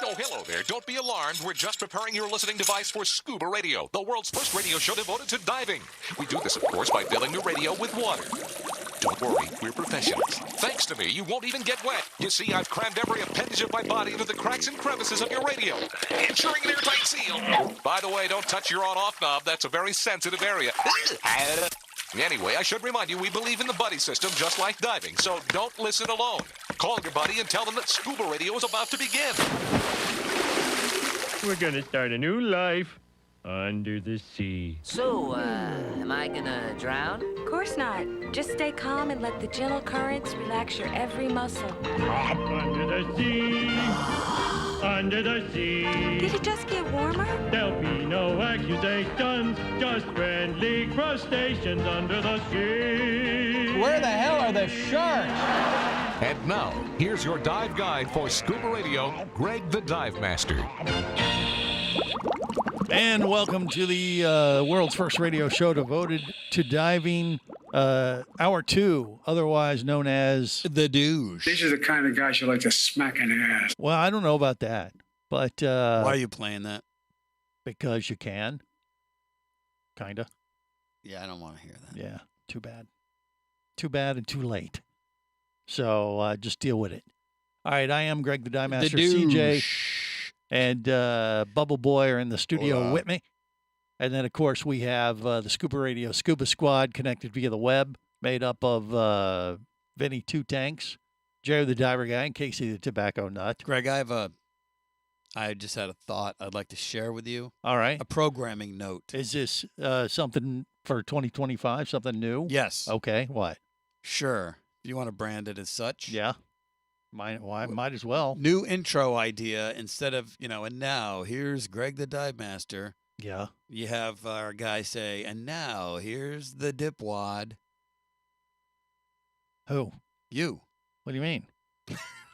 Oh, hello there. Don't be alarmed. We're just preparing your listening device for Scuba Radio, the world's first radio show devoted to diving. We do this, of course, by filling your radio with water. Don't worry, we're professionals. Thanks to me, you won't even get wet. You see, I've crammed every appendage of my body into the cracks and crevices of your radio, ensuring an airtight seal. By the way, don't touch your on-off knob. That's a very sensitive area. Anyway, I should remind you, we believe in the buddy system just like diving, so don't listen alone. Call your buddy and tell them that Scuba Radio is about to begin. We're gonna start a new life under the sea. So, am I gonna drown? Of course not. Just stay calm and let the gentle currents relax your every muscle. Under the sea, under the sea. Did it just get warmer? There'll be no accusations, just friendly crustaceans under the sea. Where the hell are the sharks? And now, here's your dive guide for Scuba Radio, Greg the Dive Master. And welcome to the world's first radio show devoted to diving, hour 2, otherwise known as The Douche. These are the kind of guys you like to smack in the ass. Well, I don't know about that, but why are you playing that? Because you can, kinda. Yeah, I don't want to hear that. Yeah, too bad. Too bad and too late. So just deal with it. All right, I am Greg the Dye Master. CJ and Bubble Boy are in the studio with me. And then, of course, we have the Scuba Radio Scuba Squad connected via the web, made up of Vinny Two Tanks, Jerry the Diver Guy, and Casey the Tobacco Nut. Greg, I just had a thought I'd like to share with you. All right. A programming note. Is this something for 2025, something new? Yes. Okay, what? Sure. If you want to brand it as such. Yeah. Might as well. New intro idea instead of, and now here's Greg the Dive Master. Yeah. You have our guy say, and now here's the dipwad. Who? You. What do you mean?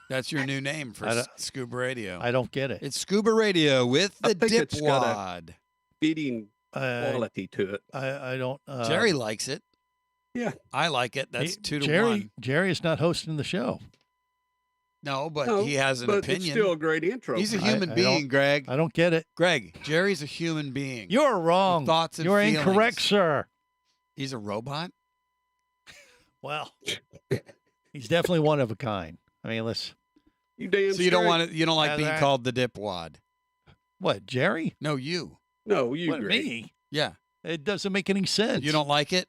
That's your new name for Scuba Radio. I don't get it. It's Scuba Radio with the dipwad. It's got a feeding quality to it. I don't. Jerry likes it. Yeah. I like it. That's 2-1. Jerry is not hosting the show. No, but he has an opinion. It's still a great intro. He's a human being, Greg. I don't get it. Greg, Jerry's a human being. You're wrong. With thoughts and You're feelings. incorrect, sir. He's a robot? Well, he's definitely one of a kind. I mean, let's. You damn So you don't want to, you don't like being called the dipwad? What, Jerry? No, you. No, you. What, me? Yeah. It doesn't make any sense. You don't like it?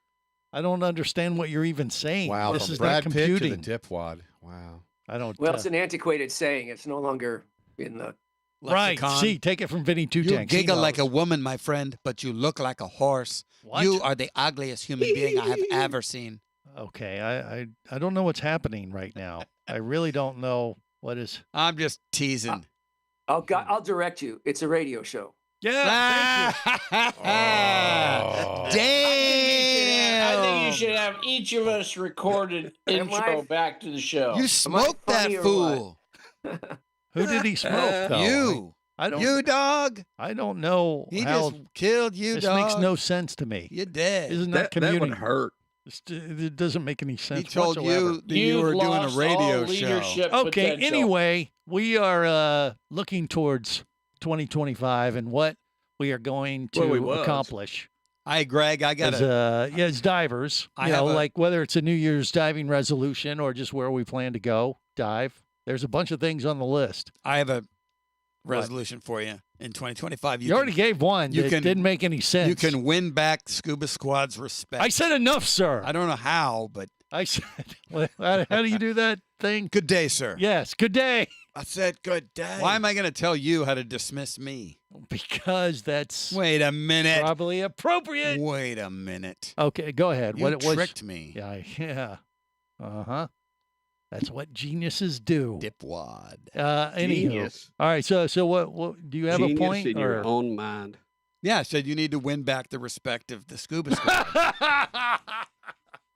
I don't understand what you're even saying. Wow, this from is Brad not Pitt computing. to the dipwad. Wow. I don't. Well, it's an antiquated saying. It's no longer in the right. lexicon. See, take it from Vinny Two You Tanks. giggle like a woman, my friend, but you look like a horse. What? You are the ugliest human being I have ever seen. Okay, I don't know what's happening right now. I really don't know what is. I'm just teasing. I'll direct you. It's a radio show. Yeah. Thank you. Damn. I think you should have each of us recorded intro back to the show. You smoked that fool. Who did he smoke? Though? You. I don't. You dog. I don't know. He how just killed you, this dog. makes no sense to me. You did. Isn't That commuting? would hurt. It doesn't make any sense. He told whatsoever. you that you were doing a radio show. leadership Okay, potential. anyway, we are looking towards 2025 and what we are going to accomplish. Hi, Greg. I got as divers. Like whether it's a New Year's diving resolution or just where we plan to go dive. There's a bunch of things on the list. I have a resolution for you in 2025. You already gave one. That didn't make any sense. You can win back Scuba Squad's respect. I said enough, sir. I don't know how, but I said, how do you do that thing? Good day, sir. Yes, good day. I said good day. Why am I going to tell you how to dismiss me? Because that's Wait a minute. probably appropriate. Wait a minute. Okay, go ahead. You What it was? tricked me. Yeah. Uh-huh. That's what geniuses do. Dipwad. Anywho. Genius. All right, so what do you have Genius a point? in your own mind. Yeah, I said you need to win back the respect of the Scuba Squad.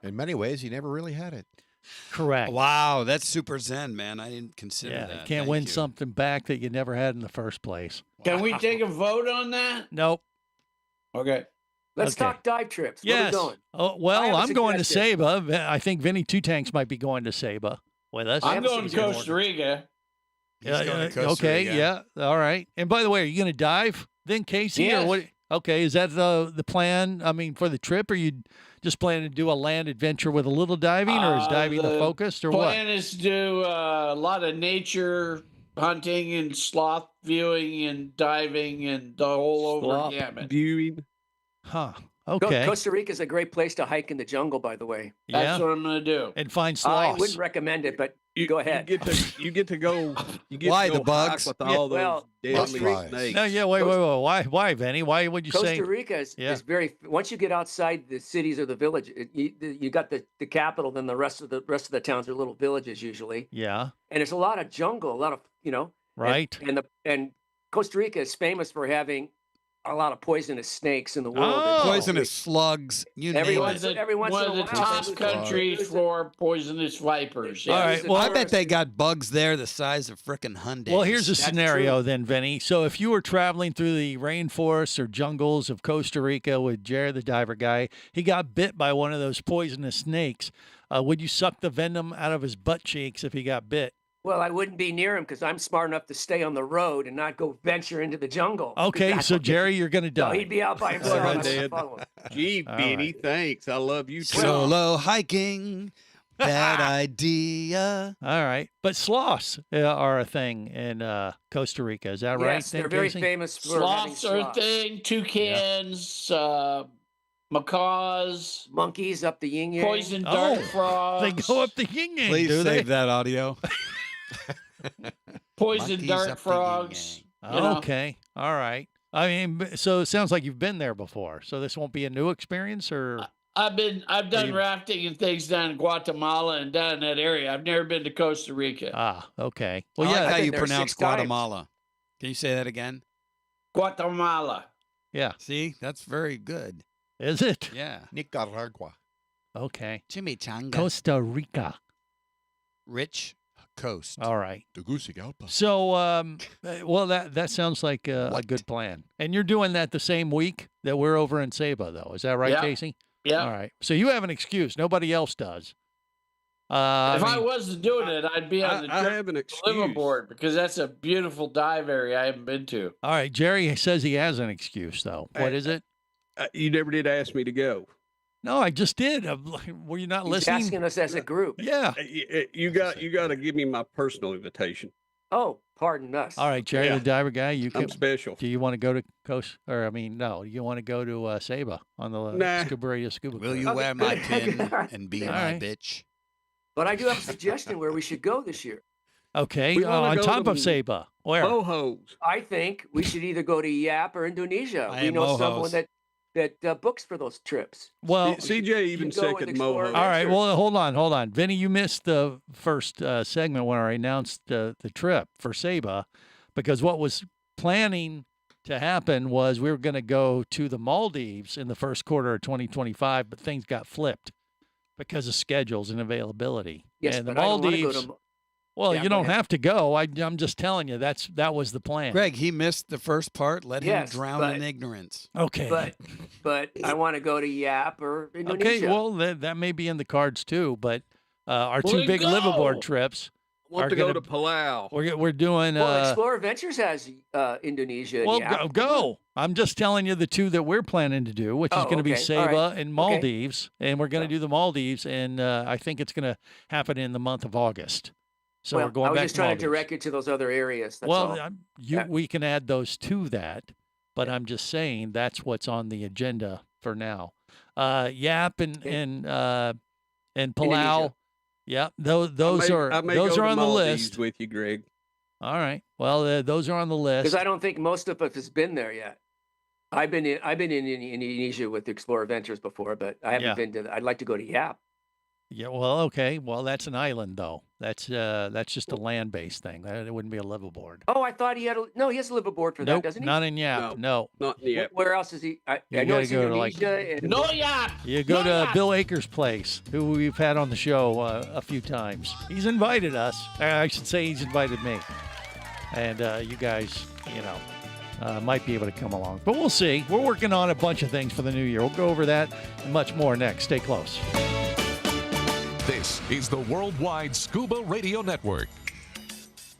In many ways, he never really had it. Correct. Wow, that's super zen, man. I didn't consider Yeah, that. you can't Thank win you. something back that you never had in the first place. Can we take a vote on that? Nope. Okay. Let's Okay. talk dive trips. Where Yes. are we going? Oh, I well, have a I'm going to suggestion. Saba. I think Vinny Two Tanks might be going to Saba with us. I'm going to Costa Rica. He's going to Costa Okay, Rica. yeah. All right. And by the way, are you going to dive then, Casey? Yes. Or what? Okay, is that the plan? I mean, for the trip, or you just planning to do a land adventure with a little diving, or is diving the focus, or what? Plan is to do a lot of nature hunting and sloth viewing and diving and the whole over gamut. Viewing. Huh. Okay. Costa Rica is a great place to hike in the jungle, by the way. That's what I'm going to do. And find I sloths. wouldn't recommend it, but go ahead. You get to go. You get Why to go the bugs? hike with Yeah, all those well, deadly Costa- snakes. No, yeah, wait. Why, Vinny? Why would you say? Costa Rica is Yeah. very. Once you get outside the cities or the village, you got the capital. Then the rest of the towns are little villages usually, Yeah. and there's a lot of jungle, a lot of Right. And Costa Rica is famous for having a lot of poisonous snakes in the world. Oh. Poisonous slugs. You name Everyone's- it. every once one in of a the while, top countries for poisonous vipers. All right. Well, I bet they got bugs there the size of frickin' Hyundais. Well, here's a That's scenario true. then, Vinny. So if you were traveling through the rainforests or jungles of Costa Rica with Jared the diver guy, he got bit by one of those poisonous snakes. Would you suck the venom out of his butt cheeks if he got bit? Well, I wouldn't be near him because I'm smart enough to stay on the road and not go venture into the jungle. Okay, so Jerry, you're going to die. No, he'd be out by himself. All right, I wouldn't Dad. follow him. Gee, Benny, thanks. I love you too. Solo hiking. Bad idea. All right. But sloths are a thing in Costa Rica. Is that right? Yes, they're very famous for having Sloths are a thing. Toucans, macaws, monkeys up the yin yang. Poison dart frogs. They go up the yin yang. Please do save they? that audio. Poison Monkeys dart up the frogs. you know. Okay. All right. I mean, so it sounds like you've been there before. So this won't be a new experience, or I've done rafting and things down in Guatemala and down in that area. I've never been to Costa Rica. Okay. Well, Well, I like yeah. how been you there pronounce 6 times. Guatemala. Can you say that again? Guatemala. Yeah. See, that's very good. Is it? Yeah. Nicaragua. Okay. Chimichanga. Costa Rica. Rich coast. All right. Tegucigalpa. So, well, that sounds like a good plan. And you're doing that the same week that we're over in Saba, though. Is that right, Yeah. Casey? Yeah. All right. So you have an excuse. Nobody else does. If I wasn't doing it, I'd be on the I have an excuse. liverboard because that's a beautiful dive area I haven't been to. All right. Jerry says he has an excuse, though. What is it? You never did ask me to go. No, I just did. Were you not He's listening? asking us as a group. Yeah. You got to give me my personal invitation. Oh, pardon us. All right, Jerry, Yeah. the diver guy. You I'm can. special. Do you want to go to Coast? Or I mean, no. You want to go to Saba on the Nah. ScubaRadio Scuba? Will Cruise? you wear my Okay. pin and be All my right. bitch? But I do have a suggestion where we should go this year. Okay, We wanna on go top to of Saba. Where? Bohos. I think we should either go to Yap or Indonesia. I We am know Mojos. someone that books for those trips. Well, CJ even go and second explore Moho. all right. Well, hold on. Vinny, you missed the first segment when I announced the trip for Saba, because what was planning to happen was we were going to go to the Maldives in the first quarter of 2025, but things got flipped because of schedules and availability. Yes, and the but I don't wanna go Maldives. to. Well, Yeah, you go don't ahead. have to go. I'm just telling you that was the plan. Greg, he missed the first part. Let Yes, him drown but- in ignorance. Okay. But I want to go to Yap or Indonesia. Okay. Well, that may be in the cards too. But our Well, two then big go! liveaboard trips. Want are to go gonna- to Palau. We're doing. Well, Explorer Ventures has Indonesia. and Well, Yap. go. I'm just telling you the two that we're planning to do, which is Oh, going to be okay. Saba All right. and Okay. Maldives, and we're going to do the Maldives, and I think it's going to happen in the month of August. So Well, we're going I was back just to trying Maldives. to direct you to those other areas. That's Well, all. you we can add those to that, but I'm just saying that's what's on the agenda for now. Yap and Palau. Indonesia. Yeah, those I are may those go are to on the Maldives list. with you, Greg. All right. Well, those are on the list. Because I don't think most of us has been there yet. I've been in Indonesia with Explorer Ventures before, but I haven't Yeah. been to. I'd like to go to Yap. Yeah, well, okay. Well, that's an island, though. That's just a land-based thing. It wouldn't be a liveaboard. Oh, I thought he had a. No, he has a liveaboard for that, Nope, doesn't he? not in Yap. No. Not yet. Where else is he? I You know gotta it's go to, like- Indonesia. and, No Yap. You go No to Yap. Bill Akers' place, who we've had on the show a few times. He's invited us. I should say he's invited me. And you guys, might be able to come along. But we'll see. We're working on a bunch of things for the new year. We'll go over that and much more next. Stay close. This is the Worldwide Scuba Radio Network.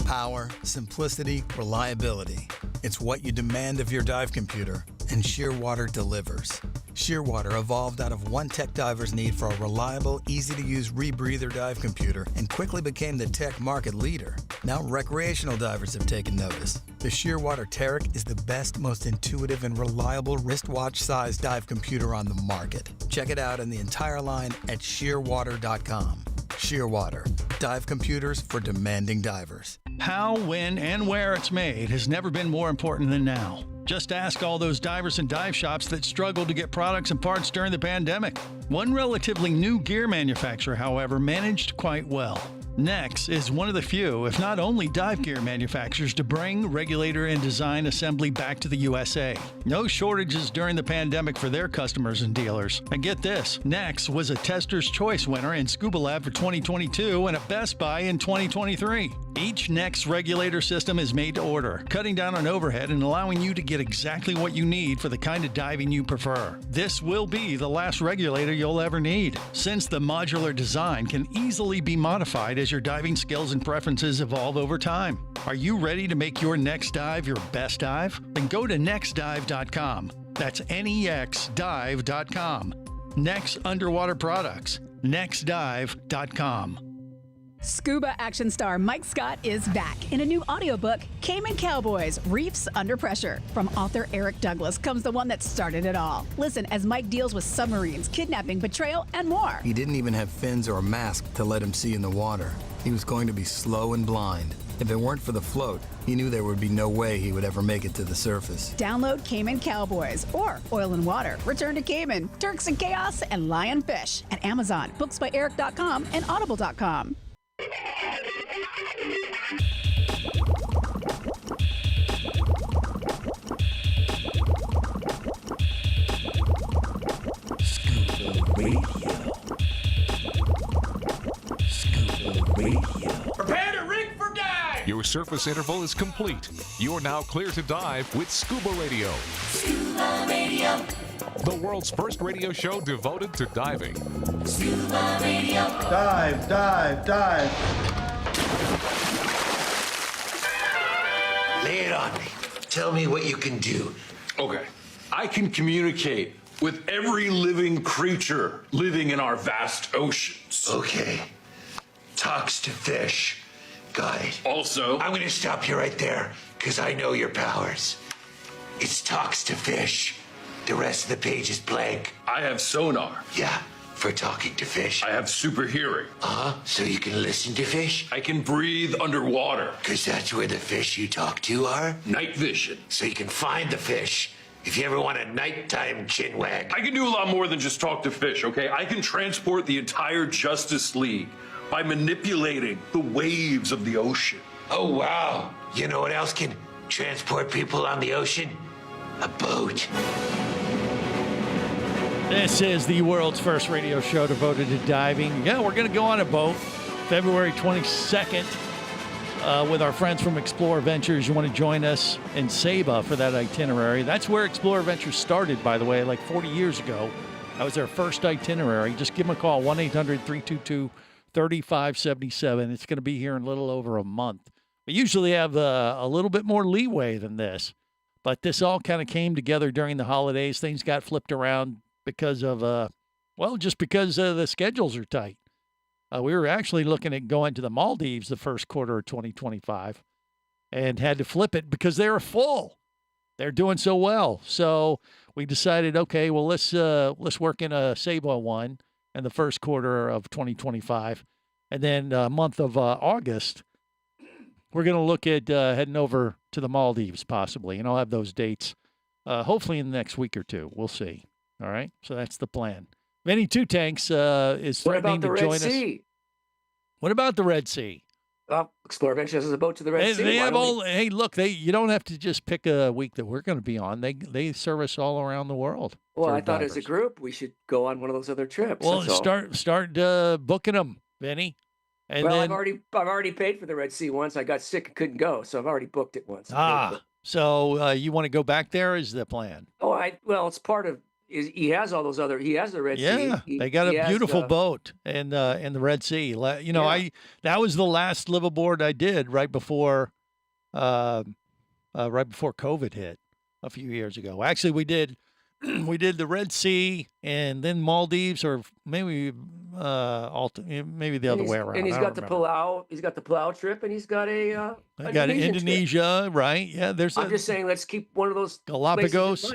Power, simplicity, reliability. It's what you demand of your dive computer, and Shearwater delivers. Shearwater evolved out of one tech diver's need for a reliable, easy-to-use rebreather dive computer and quickly became the tech market leader. Now recreational divers have taken notice. The Shearwater Taric is the best, most intuitive, and reliable wristwatch-sized dive computer on the market. Check it out in the entire line at shearwater.com. Shearwater, dive computers for demanding divers. How, when, and where it's made has never been more important than now. Just ask all those divers and dive shops that struggled to get products and parts during the pandemic. One relatively new gear manufacturer, however, managed quite well. Nex is one of the few, if not only, dive gear manufacturers to bring regulator and design assembly back to the USA. No shortages during the pandemic for their customers and dealers. And get this, Nex was a Tester's Choice winner in Scuba Lab for 2022 and a Best Buy in 2023. Each Nex regulator system is made to order, cutting down on overhead and allowing you to get exactly what you need for the kind of diving you prefer. This will be the last regulator you'll ever need, since the modular design can easily be modified as your diving skills and preferences evolve over time. Are you ready to make your next dive your best dive? Then go to nextdive.com. That's nextdive.com. Next Underwater Products. nextdive.com. Scuba action star Mike Scott is back in a new audiobook, Cayman Cowboys, Reefs Under Pressure. From author Eric Douglas comes the one that started it all. Listen as Mike deals with submarines, kidnapping, betrayal, and more. He didn't even have fins or a mask to let him see in the water. He was going to be slow and blind. If it weren't for the float, he knew there would be no way he would ever make it to the surface. Download Cayman Cowboys or Oil and Water, Return to Cayman, Turks and Chaos, and Lionfish at Amazon, booksbyeric.com, and audible.com. Prepare to rig for dive! Your surface interval is complete. You're now clear to dive with Scuba Radio. Scuba Radio. The world's first radio show devoted to diving. Scuba Radio. Dive, dive, dive. Lay it on me. Tell me what you can do. Okay. I can communicate with every living creature living in our vast oceans. Okay. Talks to fish. Got it. Also, I'm going to stop you right there because I know your powers. It's talks to fish. The rest of the page is blank. I have sonar. Yeah, for talking to fish. I have super hearing. So you can listen to fish? I can breathe underwater. Because that's where the fish you talk to are? Night vision. So you can find the fish if you ever want a nighttime chinwag. I can do a lot more than just talk to fish, okay? I can transport the entire Justice League by manipulating the waves of the ocean. Oh, wow. You know what else can transport people on the ocean? A boat. This is the world's first radio show devoted to diving. Yeah, we're going to go on a boat February 22nd with our friends from Explore Ventures. You want to join us in Saba for that itinerary. That's where Explore Ventures started, by the way, like 40 years ago. That was their first itinerary. Just give them a call, 1-800-322-3577. It's going to be here in a little over a month. We usually have a little bit more leeway than this, but this all kind of came together during the holidays. Things got flipped around because of, just because the schedules are tight. We were actually looking at going to the Maldives the first quarter of 2025 and had to flip it because they were full. They're doing so well. So we decided, okay, well, let's work in a Saba one in the first quarter of 2025. And then month of August, we're going to look at heading over to the Maldives possibly. And I'll have those dates hopefully in the next week or two. We'll see. All right. So that's the plan. Vinny Two Tanks is threatening to join us. What about the Red Sea? Explore Ventures has a boat to the Red Sea. They have all. Hey, look, you don't have to just pick a week that we're going to be on. They service all around the world. Well, I thought as a group we should go on one of those other trips. Well, start booking them, Vinny. And well, then, I've already paid for the Red Sea once. I got sick and couldn't go, so I've already booked it once. So you want to go back there? Is the plan? Well, it's part of. He has all those other. He has the Red Sea. Yeah, they got a beautiful boat in the Red Sea. You know, that was the last liveaboard I did right before COVID hit a few years ago. Actually, we did the Red Sea and then Maldives, or maybe maybe the other way around. And he's got the Palau. He's got the Palau trip, and he's got a. I got Indonesia, right? Yeah, I'm just saying, let's keep one of those Galapagos.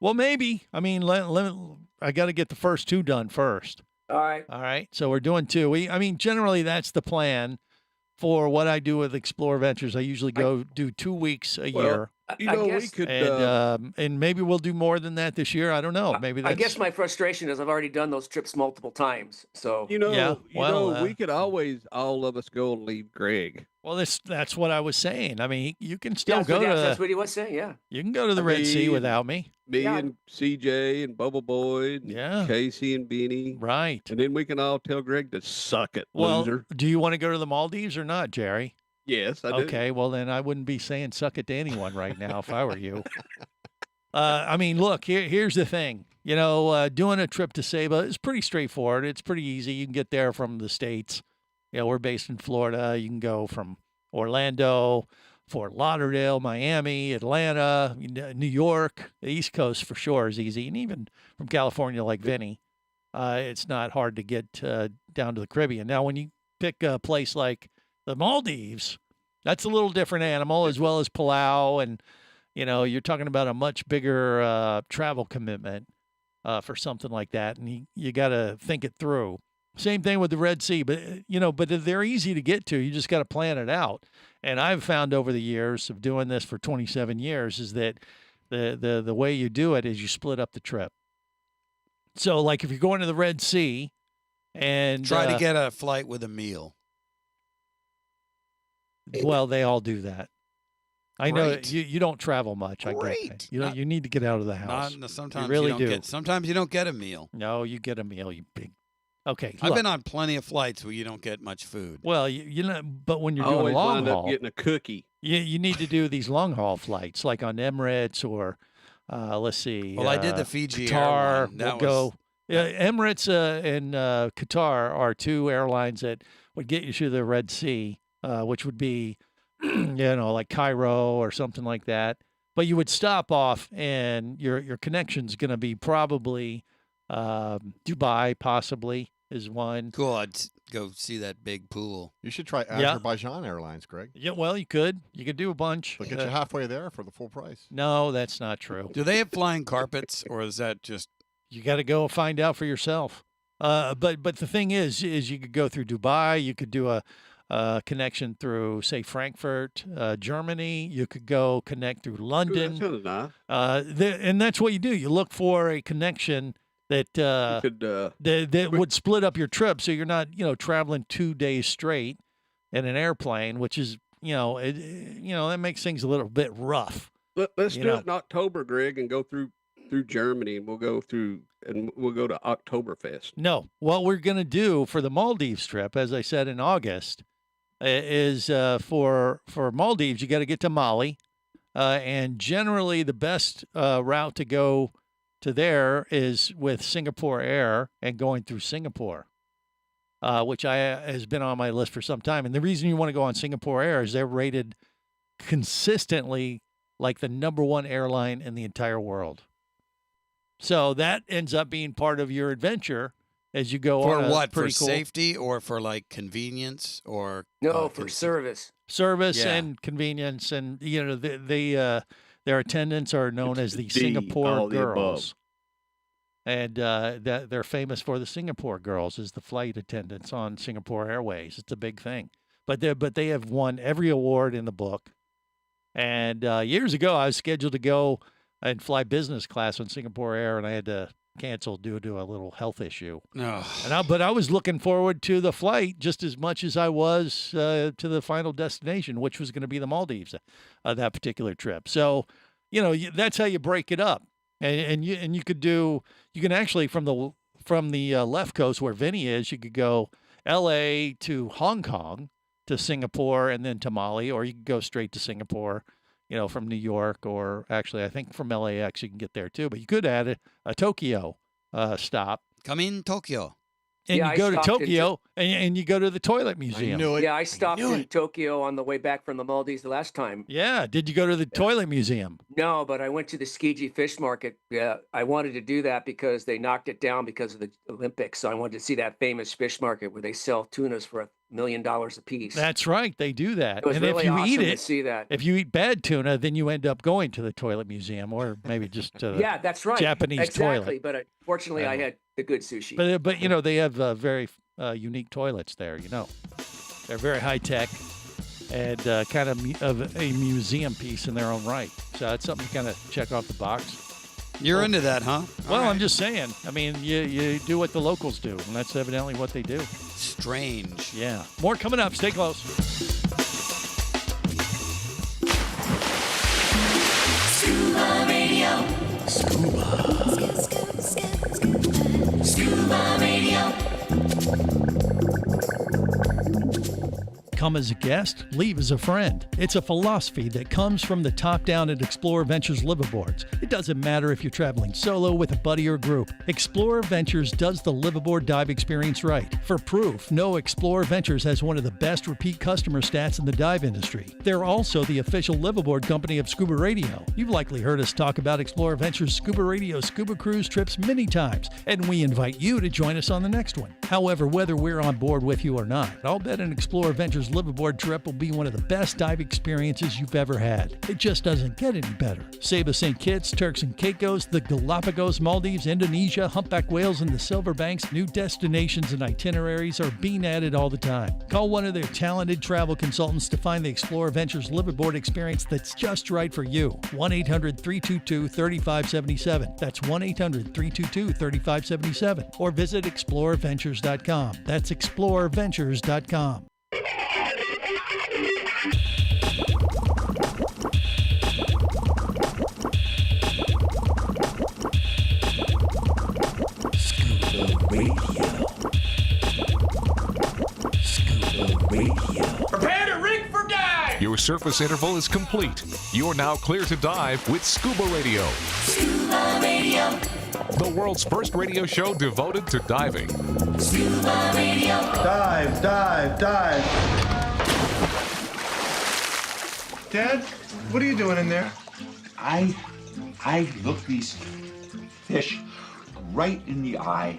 Well, maybe. I mean, I got to get the first two done first. All right. So we're doing two. Generally, that's the plan for what I do with Explore Ventures. I usually do 2 weeks a year. We could, and maybe we'll do more than that this year. I don't know. Maybe I guess my frustration is I've already done those trips multiple times. So we could always, all of us, go and leave Greg. Well, that's what I was saying. I mean, you can still go to. That's what he was saying. Yeah, you can go to the Red Sea without me. And CJ and Bubba Boyd, and Casey and Beanie, right? And then we can all tell Greg to suck it, loser. Do you want to go to the Maldives or not, Jerry? Yes, I do. Okay, well then I wouldn't be saying suck it to anyone right now if I were you. I mean, look, here's the thing. You know, doing a trip to Saba is pretty straightforward. It's pretty easy. You can get there from the States. we're based in Florida. You can go from Orlando, Fort Lauderdale, Miami, Atlanta, New York. The East Coast for sure is easy. And even from California like Vinny, it's not hard to get down to the Caribbean. Now, when you pick a place like the Maldives, that's a little different animal, as well as Palau. And, you're talking about a much bigger travel commitment for something like that. And you got to think it through. Same thing with the Red Sea, but they're easy to get to. You just got to plan it out. And I've found over the years of doing this for 27 years is that the way you do it is you split up the trip. So, like if you're going to the Red Sea and try to get a flight with a meal. Well, they all do that. I know Great. you don't travel much. Great. I get that. You need to get out of the house. Sometimes you really don't do. Sometimes you don't get a meal. No, you get a meal. You big. Okay, I've look. been on plenty of flights where you don't get much food. Well, but when you're doing always long wind haul, up getting a cookie. you need to do these long haul flights, like on Emirates or let's see. Well, I did the Fiji Qatar. airline. That We'll was- go. Yeah, Emirates and Qatar are two airlines that would get you to the Red Sea, which would be, like Cairo or something like that. But you would stop off, and your connection's going to be probably Dubai, possibly is one. Cool. I'd go see that big pool. You should try Yeah. Azerbaijan Airlines, Greg. Yeah, well, you could do a bunch. They'll get you halfway there for the full price. No, that's not true. Do they have flying carpets, or is that just? You got to go find out for yourself. But the thing is you could go through Dubai. You could do a connection through, say, Frankfurt, Germany. You could go connect through London. Ooh, that sounds nice. And that's what you do. You look for a connection that that would split up your trip, so you're not traveling 2 days straight in an airplane, which is that makes things a little bit rough. Let's do it in October, Greg, and go through Germany, and we'll go to Oktoberfest. No, what we're going to do for the Maldives trip, as I said in August, is for Maldives, you got to get to Mali, and generally the best route to go to there is with Singapore Air and going through Singapore, which has been on my list for some time. And the reason you want to go on Singapore Air is they're rated consistently like the #1 airline in the entire world. So that ends up being part of your adventure as you go For on. what? For Pretty cool safety or for like convenience or for service. service Yeah. and convenience, and their attendants are known as the Singapore all the above. Girls, and that they're famous for the Singapore Girls as the flight attendants on Singapore Airways. It's a big thing, but they have won every award in the book. And years ago, I was scheduled to go and fly business class on Singapore Air, and I had to cancel due to a little health issue. No. But I was looking forward to the flight just as much as I was to the final destination, which was going to be the Maldives, that particular trip. So, that's how you break it up, and you can actually from the left coast where Vinny is, you could go L.A. to Hong Kong to Singapore and then to Mali, or you could go straight to Singapore. From New York, or actually, I think from LAX you can get there too. But you could add a Tokyo stop. Come in Tokyo. And Yeah, you I go to stopped in Tokyo, and you go to the toilet museum. Yeah, I stopped in Tokyo on the way back from the Maldives the last time. Yeah, did you go to the toilet museum? No, but I went to the Tsukiji Fish Market. Yeah, I wanted to do that because they knocked it down because of the Olympics. So I wanted to see that famous fish market where they sell tunas for $1 million a piece. That's right, they do that. It was And really if you awesome eat to it, see that. if you eat bad tuna, then you end up going to the toilet museum, or maybe just to the Yeah, that's right. Japanese exactly. toilet. But fortunately, I had the good sushi. But they have very unique toilets there. They're very high tech and kind of a museum piece in their own right. So that's something to kind of check off the box. You're into that, huh? Well, I'm just saying. I mean, you do what the locals do, and that's evidently what they do. Strange. Yeah. More coming up. Stay close. Scuba Radio. Scuba Radio. Come as a guest, leave as a friend. It's a philosophy that comes from the top down at Explorer Ventures liveaboards. It doesn't matter if you're traveling solo, with a buddy, or group. Explorer Ventures does the liveaboard dive experience right. For proof, know Explorer Ventures has one of the best repeat customer stats in the dive industry. They're also the official liveaboard company of Scuba Radio. You've likely heard us talk about Explorer Ventures Scuba Radio Scuba Cruise trips many times, and we invite you to join us on the next one. However, whether we're on board with you or not, I'll bet an Explorer Ventures liveaboard trip will be one of the best dive experiences you've ever had. It just doesn't get any better. Saba St. Kitts, Turks and Caicos, the Galapagos, Maldives, Indonesia, humpback whales, and the Silver Banks, new destinations and itineraries are being added all the time. Call one of their talented travel consultants to find the Explorer Ventures liveaboard experience that's just right for you. 1-800-322-3577. That's 1-800-322-3577. Or visit explorerventures.com. That's explorerventures.com. Prepare to rig for dive! Your surface interval is complete. You're now clear to dive with Scuba Radio. Scuba Radio. The world's first radio show devoted to diving. Scuba Radio. Dive, dive, dive. Dad, what are you doing in there? I look these fish right in the eye,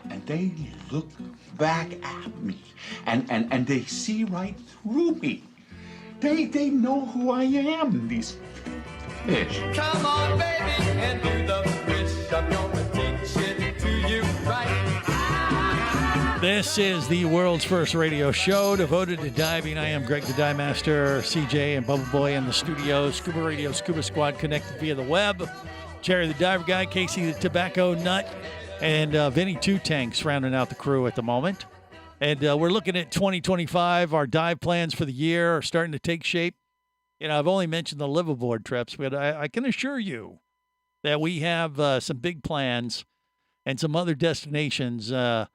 and they look back at me, and they see right through me. They know who I am, these fish. Come on, baby, and do the fish. I'm gonna teach it to you right. This is the world's first radio show devoted to diving. I am Greg the Dive Master, CJ and Bubba Boy in the studio. Scuba Radio, Scuba Squad connected via the web. Jerry the Diver Guy, Casey the Tobacco Nut, and Vinny Two Tanks rounding out the crew at the moment. And we're looking at 2025. Our dive plans for the year are starting to take shape. You know, I've only mentioned the liveaboard trips, but I can assure you that we have some big plans and some other destinations that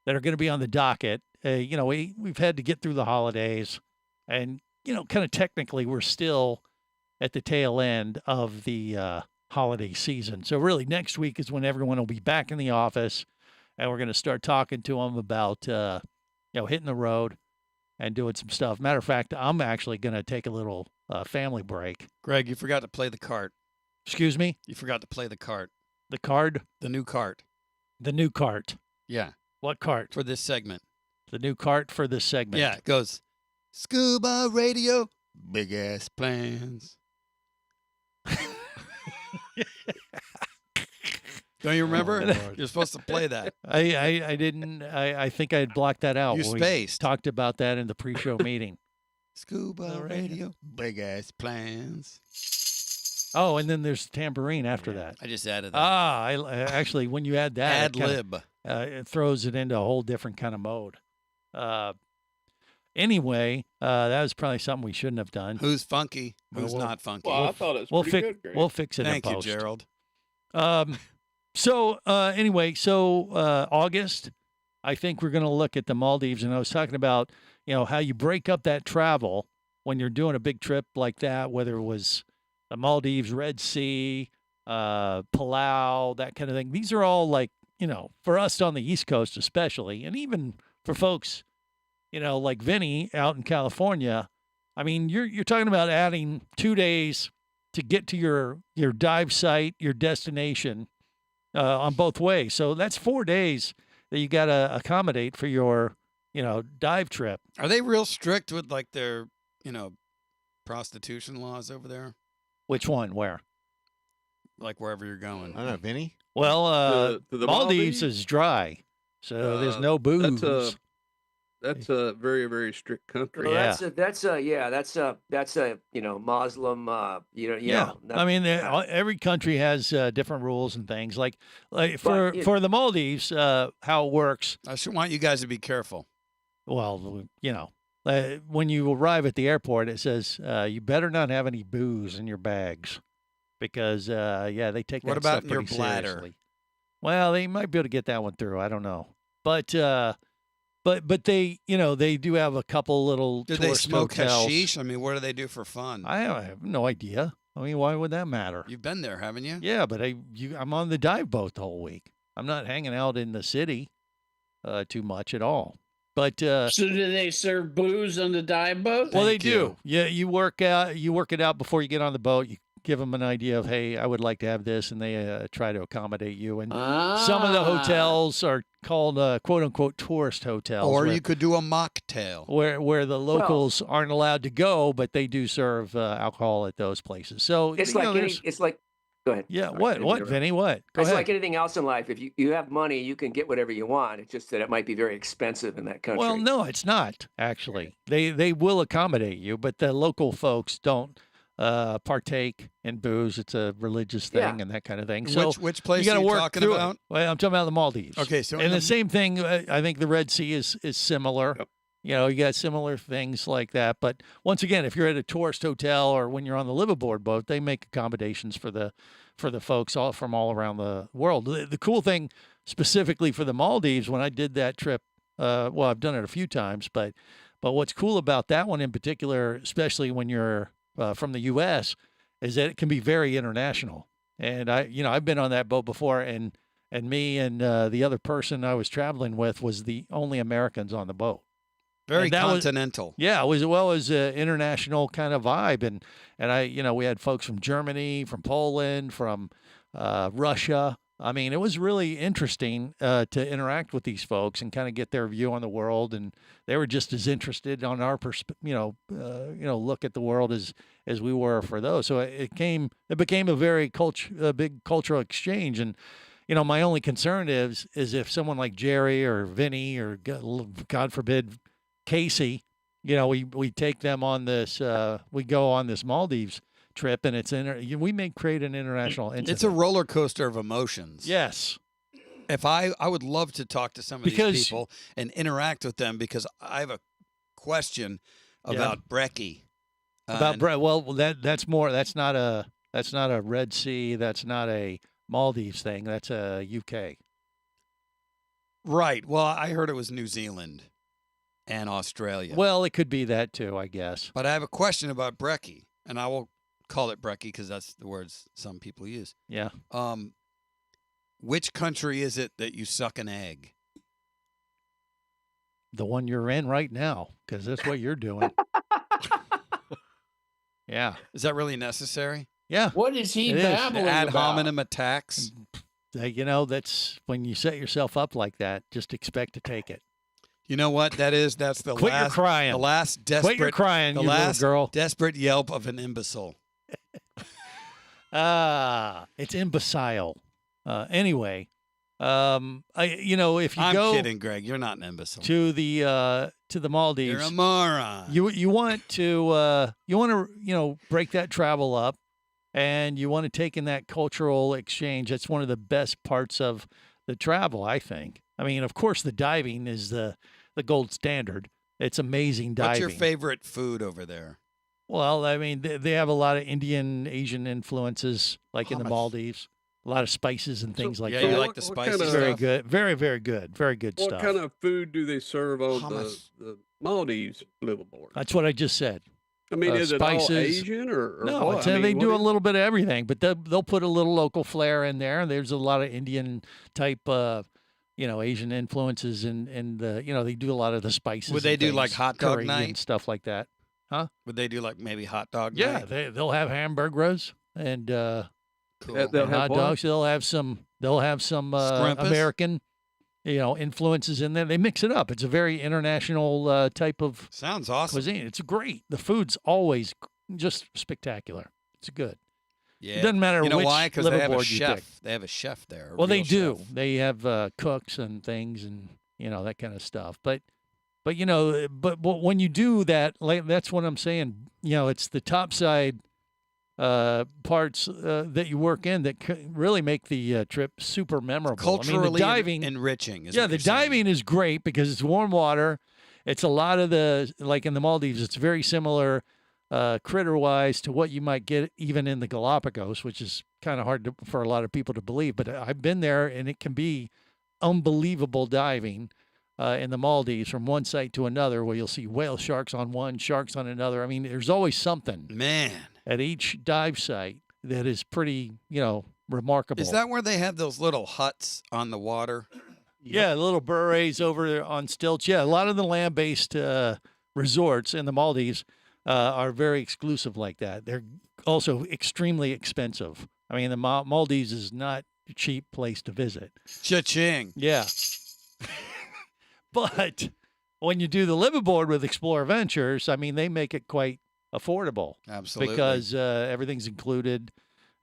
are going to be on the docket. You know, we've had to get through the holidays, and, you know, kind of technically we're still at the tail end of the holiday season. So really next week is when everyone will be back in the office, and we're going to start talking to them about, you know, hitting the road and doing some stuff. Matter of fact, I'm actually going to take a little family break. Greg, you forgot to play the cart. Excuse me? You forgot to play the cart. The card? The new cart. The new cart. Yeah. What cart? For this segment. The new cart for this segment. Yeah, it goes, Scuba Radio, big ass plans. Don't you remember? Oh, You're supposed to play that. I didn't. I think I had blocked that out. You when spaced. We talked about that in the pre-show meeting. Scuba Radio, big ass plans. Oh, and then there's tambourine after that. I just added that. I actually, when you add that, Ad lib. It throws it into a whole different kind of mode. Anyway, that was probably something we shouldn't have done. Who's funky? Who's not funky? Well, I thought it was pretty good, Greg. We'll fix it Thank in you, post. Gerald. So August, I think we're going to look at the Maldives, and I was talking about, you know, how you break up that travel when you're doing a big trip like that, whether it was the Maldives, Red Sea, Palau, that kind of thing. These are all, like, you know, for us on the East Coast especially, and even for folks, you know, like Vinny out in California. I mean, you're talking about adding 2 days to get to your dive site, your destination, on both ways. So that's 4 days that you got to accommodate for your, you know, dive trip. Are they real strict with, like, their, you know, prostitution laws over there? Which one? Where? Like wherever you're going. I don't know, Vinny. Well, the Maldives is dry, so there's no booze. That's a very, very strict country. Well, that's a you know, Muslim Yeah. I mean, every country has different rules and things. Like for the Maldives, how it works. I just want you guys to be careful. Well, you know, when you arrive at the airport, it says you better not have any booze in your bags, because they take that What about stuff in your pretty bladder? seriously. Well, they might be able to get that one through. I don't know, but But they, they do have a couple little Do they tourist smoke hotels. hashish? I mean, what do they do for fun? I have no idea. I mean, why would that matter? You've been there, haven't you? Yeah, but I'm on the dive boat the whole week. I'm not hanging out in the city too much at all. But so do they serve booze on the dive boat? Well, they do. Yeah, you work it out before you get on the boat. You give them an idea of, hey, I would like to have this, and they try to accommodate you. And some of the hotels are called quote unquote tourist hotels, Or you could do a mocktail. where the locals aren't allowed to go, but they do serve alcohol at those places. So It's it's like go ahead. Yeah, Sorry, what, Vinny? What? Go It's ahead. like anything else in life. If you have money, you can get whatever you want. It's just that it might be very expensive in that country. Well, no, it's not actually. They will accommodate you, but the local folks don't partake in booze. It's a religious thing and that kind of thing. So which place you got are to you work talking through about? It. Well, I'm talking about the Maldives. Okay, so and the same thing. I think the Red Sea is similar. Yep. You got similar things like that. But once again, if you're at a tourist hotel or when you're on the liveaboard boat, they make accommodations for the folks from all around the world. The cool thing specifically for the Maldives, when I did that trip, well, I've done it a few times, but what's cool about that one in particular, especially when you're from the U.S., is that it can be very international. And I've been on that boat before, and me and the other person I was traveling with was the only Americans on the boat. Very And that was- continental. Yeah, it was an international kind of vibe, and we had folks from Germany, from Poland, from Russia. I mean, it was really interesting to interact with these folks and kind of get their view on the world, and they were just as interested on our look at the world as we were for those. So it became a very big cultural exchange, and my only concern is if someone like Jerry or Vinny or God forbid Casey, we take them on this, we go on this Maldives trip, and we may create an international incident. It's a roller coaster of emotions. Yes. If I would love to talk to some of these people and interact with them, because I have a question about brekkie. Well, that's more. That's not a Red Sea. That's not a Maldives thing. That's a UK. Right. Well, I heard it was New Zealand and Australia. Well, it could be that too, I guess. But I have a question about brekkie, and I will call it brekkie because that's the words some people use. Yeah. Which country is it that you suck an egg? The one you're in right now, because that's what you're doing. Yeah. Is that really necessary? Yeah. What is he It babbling Ad about? hominem attacks. That's when you set yourself up like that. Just expect to take it. You know what that is? That's the Quit your last crying. The last desperate Quit your crying, the you little last girl. desperate yelp of an imbecile. It's imbecile. Anyway, if you I'm go kidding, Greg. You're not an imbecile. to the Maldives, You're a moron. you want to break that travel up, and you want to take in that cultural exchange. That's one of the best parts of the travel, I think. I mean, of course, the diving is the gold standard. It's amazing diving. What's your favorite food over there? Well, I mean, they have a lot of Indian, Asian influences, like in the Maldives. A lot of spices and things like yeah, that. you like the what spicy kind of- Very stuff? good. Very, very good. Very good What stuff. kind of food do they serve on Hummus. the Maldives liveaboard? That's what I just said. I mean, is it all spices. Asian or No, what? I mean, they do what a is- little bit of everything, but they'll put a little local flair in there. There's a lot of Indian type, Asian influences, and they do a lot of the spices. Would they and do, like, things, hot dog curry night? and stuff like that? Huh? Would they do like maybe hot dog Yeah, night? they'll have hamburgers and Cool. They'll and have hot what? dogs. They'll have some Scrumpus? American, influences in there. They mix it up. It's a very international type of Sounds awesome. cuisine. It's great. The food's always just spectacular. It's good. Yeah. It doesn't matter You know which why? Because they have a liveaboard you chef. pick. They have a chef there. a Well, they real do. chef. They have cooks and things, and that kind of stuff. But when you do that, like, that's what I'm saying. It's the topside parts that you work in that really make the trip super memorable. Culturally the diving, enriching. Is yeah, what the you're saying. diving is great because it's warm water. It's a lot of like in the Maldives, it's very similar critter-wise to what you might get even in the Galapagos, which is kind of hard for a lot of people to believe. But I've been there, and it can be unbelievable diving. in the Maldives from one site to another, where you'll see whale sharks on one, sharks on another. I mean, there's always something at each dive site that is pretty, remarkable. Is that where they have those little huts on the water? Yeah, little berets over there on stilts. Yeah, a lot of the land-based resorts in the Maldives are very exclusive like that. They're also extremely expensive. I mean, the Maldives is not a cheap place to visit. Cha-ching. Yeah. But when you do the liveaboard with Explorer Ventures, I mean, they make it quite affordable. Absolutely. Because everything's included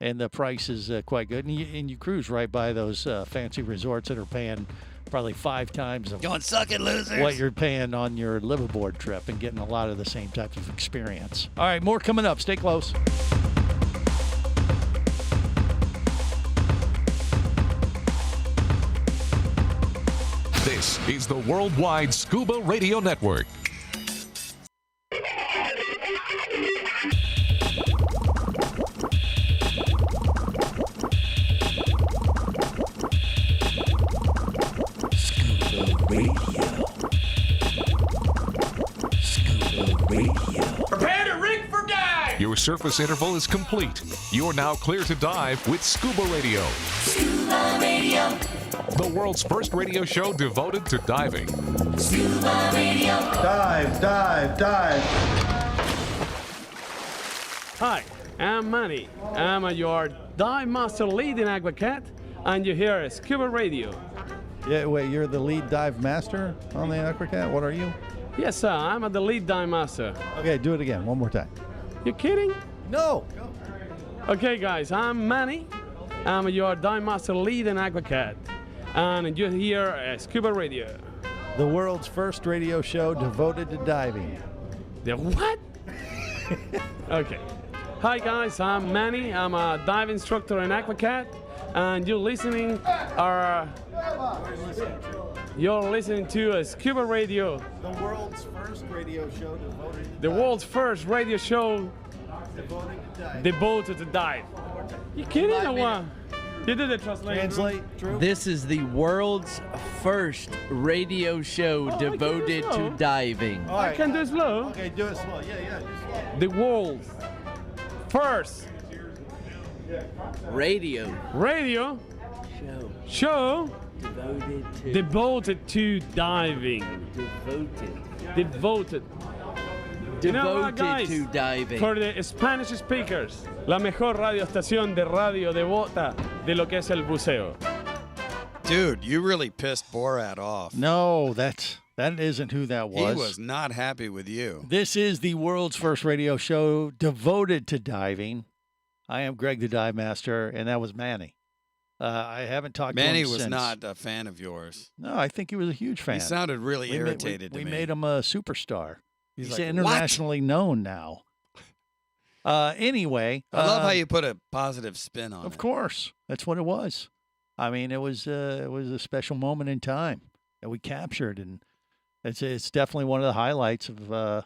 and the price is quite good. And you cruise right by those fancy resorts that are paying probably 5 times of Going suck it, losers. what you're paying on your liveaboard trip and getting a lot of the same type of experience. All right, more coming up. Stay close. This is the Worldwide Scuba Radio Network. Prepare to rig for dive! Your surface interval is complete. You're now clear to dive with Scuba Radio. Scuba Radio. The world's first radio show devoted to diving. Scuba Radio. Dive, dive, dive. Hi, I'm Manny. I'm your dive master lead in Aquacat, and you hear Scuba Radio. Yeah, wait, you're the lead dive master on the Aquacat? What are you? Yes, sir, I'm the lead dive master. Okay, do it again, one more time. You kidding? No. Okay, guys, I'm Manny. I'm your dive master lead in Aquacat, and you hear Scuba Radio. The world's first radio show devoted to diving. The what? Okay. Hi, guys, I'm Manny. I'm a dive instructor in Aquacat, and you're listening to Scuba Radio. The world's first radio show devoted to The world's first radio show devoted to dive. You kidding or what? You did the translation. True. This is the world's first radio show devoted to diving. I can do it slow. Okay, do it slow. Yeah, do slow. The world's first Radio show devoted to diving. Devoted. You know what, guys? to diving. For the Spanish speakers, la mejor radio estación de radio devota de lo que es el buceo. Dude, you really pissed Borat off. No, that isn't who that was. He was not happy with you. This is the world's first radio show devoted to diving. I am Greg the Dive Master, and that was Manny. I haven't talked to him Manny since. was not a fan of yours. No, I think he was a huge fan. He sounded really irritated to me. We made him a superstar. He's like, internationally known now. Anyway. I love how you put a positive spin on it. Of course. That's what it was. I mean, it was a special moment in time that we captured, and it's definitely one of the highlights of the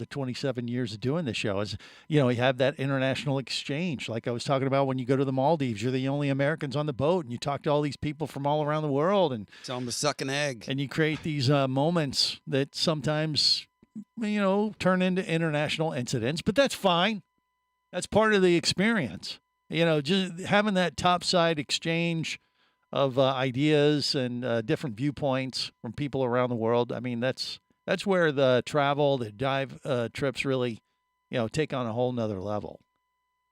27 years of doing this show. Is you have that international exchange, like I was talking about when you go to the Maldives. You're the only Americans on the boat, and you talk to all these people from all around the world, and tell them to suck an egg. And you create these moments that sometimes turn into international incidents, but that's fine. That's part of the experience. Just having that topside exchange of ideas and different viewpoints from people around the world. I mean, that's where the travel, the dive trips really, take on a whole nother level.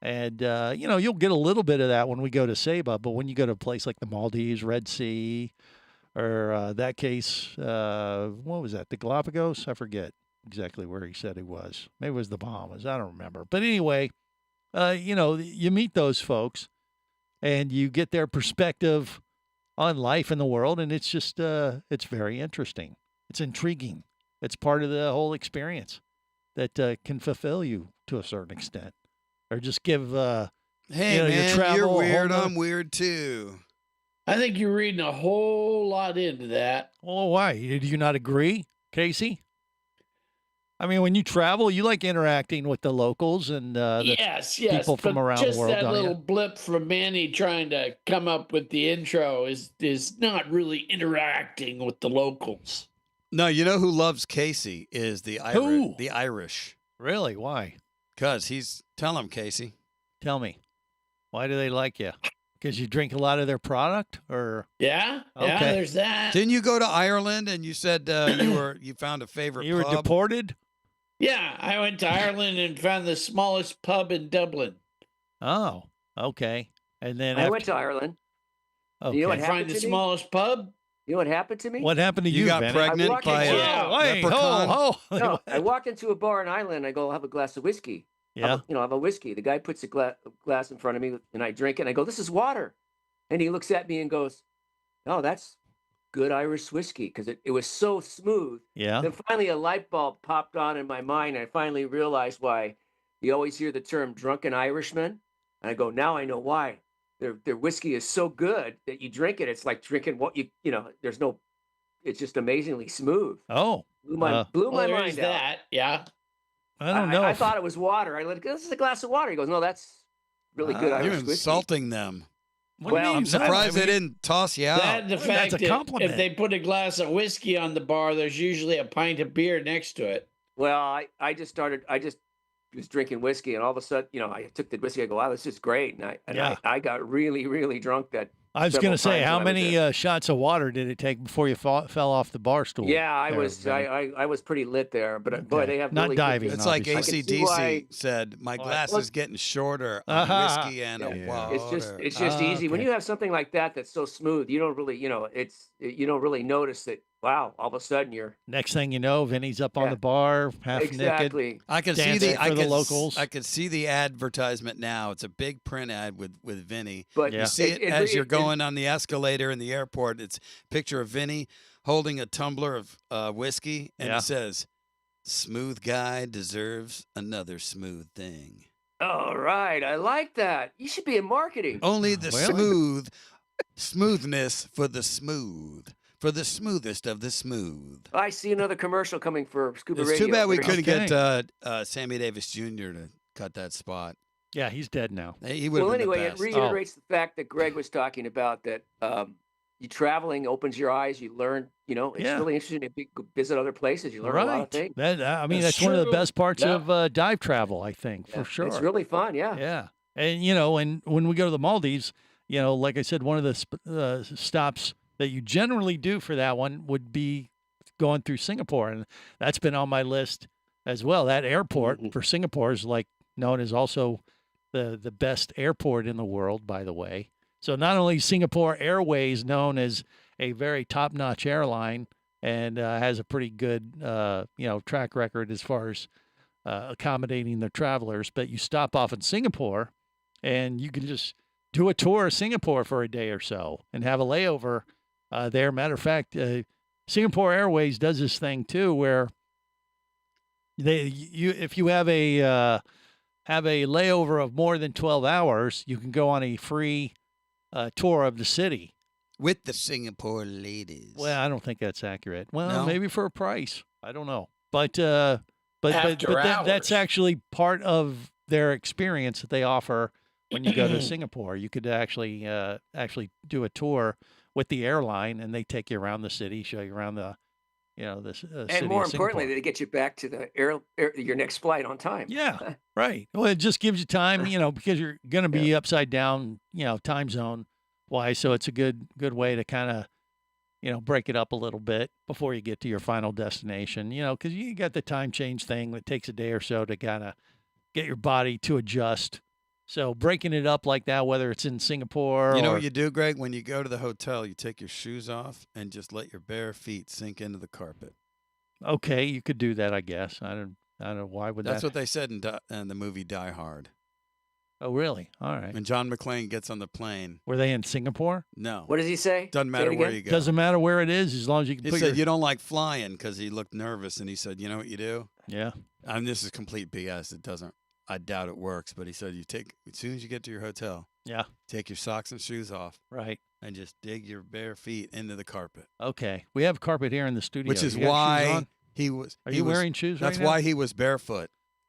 And, you'll get a little bit of that when we go to Saba, but when you go to a place like the Maldives, Red Sea, or that case, what was that, the Galapagos? I forget exactly where he said he was. Maybe it was the Bahamas. I don't remember. But anyway, you meet those folks and you get their perspective on life in the world, and it's just, it's very interesting. It's intriguing. It's part of the whole experience that can fulfill you to a certain extent, or just give, hey, man, your travel you're weird. I'm I'm weird too. I think you're reading a whole lot into that. Oh, why? Did you not agree, Casey? I mean, when you travel, you like interacting with the locals and yes, people from but around just the world, that don't little you? blip from Manny trying to come up with the intro is not really interacting with the locals. No, you know who loves Casey is the Irish. Who? The Irish. Really? Why? Because tell him, Casey. Tell me. Why do they like you? Because you drink a lot of their product, or Yeah, okay. there's that. Didn't you go to Ireland and you said you found a favorite You were pub? deported? Yeah, I went to Ireland and found the smallest pub in Dublin. Oh, okay. And then I went to Ireland. Okay. You know what Find happened the to me? smallest pub. You know what happened to me? What happened to you? got Vinny? pregnant I walked by into- a Wait, leprechaun? No, I walk into a bar in Ireland. I go, I'll have a glass of whiskey. Yeah. I have a whiskey. The guy puts a glass in front of me, and I drink it. And I go, this is water. And he looks at me and goes, oh, that's good Irish whiskey, because it was so smooth. Yeah. Then finally a light bulb popped on in my mind. And I finally realized why you always hear the term drunken Irishman. And I go, now I know why. Their whiskey is so good that you drink it. It's like drinking what there's no, it's just amazingly smooth. Oh. Blew my Well, mind there's out. that. Yeah. I don't know. I thought it was water. I let it go, this is a glass of water. He goes, no, that's really good Irish You're whiskey. insulting them. What do you mean? I'm surprised they didn't toss you out. That, the Well, fact that's a that compliment. if they put a glass of whiskey on the bar, there's usually a pint of beer next to it. Well, I just was drinking whiskey, and all of a sudden, I took the whiskey. I go, wow, this is great. And I got really, really drunk that. I was going to say, how many there. shots of water did it take before you fell off the bar stool? Yeah, I there, was Vinny? I was pretty lit there, but boy, they have Not really diving, Good It's like obviously. AC/DC said, my glass is getting shorter on whiskey and a water. It's just easy when you have something like that that's so smooth. You don't really, you don't really notice that. Wow, all of a sudden you're. Next thing you know, Vinny's up on the bar, half Exactly. naked. I can see dancing the for the locals. I can see the advertisement now. It's a big print ad with Vinny. But you see it as you're going on the escalator in the airport. It's a picture of Vinny holding a tumbler of whiskey, and it says, "Smooth guy deserves another smooth thing." All right, I like that. You should be in marketing. Only the smoothness for the smooth. For the smoothest of the smooth. I see another commercial coming for Scuba Radio. It's too bad we couldn't Okay. get Sammy Davis Jr. to cut that spot. Yeah, he's dead now. He would Well, have been anyway, the it best. reiterates the fact that Greg was talking about, that you traveling opens your eyes. You learn, it's really interesting to visit other places. You learn a lot of things. That's one of the best parts of dive travel, I think, for sure. It's really fun, yeah. Yeah. And, and when we go to the Maldives, like I said, one of the stops that you generally do for that one would be going through Singapore. And that's been on my list as well. That airport for Singapore is known as also the best airport in the world, by the way. So not only Singapore Airways known as a very top-notch airline and has a pretty good, track record as far as accommodating their travelers, but you stop off in Singapore and you can just do a tour of Singapore for a day or so and have a layover there. Matter of fact, Singapore Airways does this thing too, where if you have a layover of more than 12 hours, you can go on a free tour of the city with the Singapore ladies. Well, I don't think that's accurate. Well, No? maybe for a price. I don't know, but After that's hours. actually part of their experience that they offer when you go to Singapore. You could actually do a tour with the airline, and they take you around the city, show you around the city And more of importantly, Singapore. they get you back to the your next flight on time. Yeah, right. Well, it just gives you time, because you're going to be upside down, time zone wise. So it's a good way to kind of, break it up a little bit before you get to your final destination, because you got the time change thing that takes a day or so to kind of get your body to adjust. So breaking it up like that, whether it's in Singapore You know or what you do, Greg? When you go to the hotel, you take your shoes off and just let your bare feet sink into the carpet. okay, you could do that, I guess. I don't know why would That's that. what they said in the movie Die Hard. Oh, really? All right. When John McClane gets on the plane. Were they in Singapore? No. What does he say? Doesn't Say matter it where again? you go. Doesn't matter where it is, as long as you can He put said your. you don't like flying because he looked nervous, and he said, you know what you do? Yeah. And this is complete BS. It doesn't. I doubt it works, but he said as soon as you get to your hotel, Yeah. take your socks and shoes off, Right. and just dig your bare feet into the carpet. Okay. We have carpet here in the studio. Which is You got shoes why on? He was. Are you wearing shoes right That's now? why he was barefoot.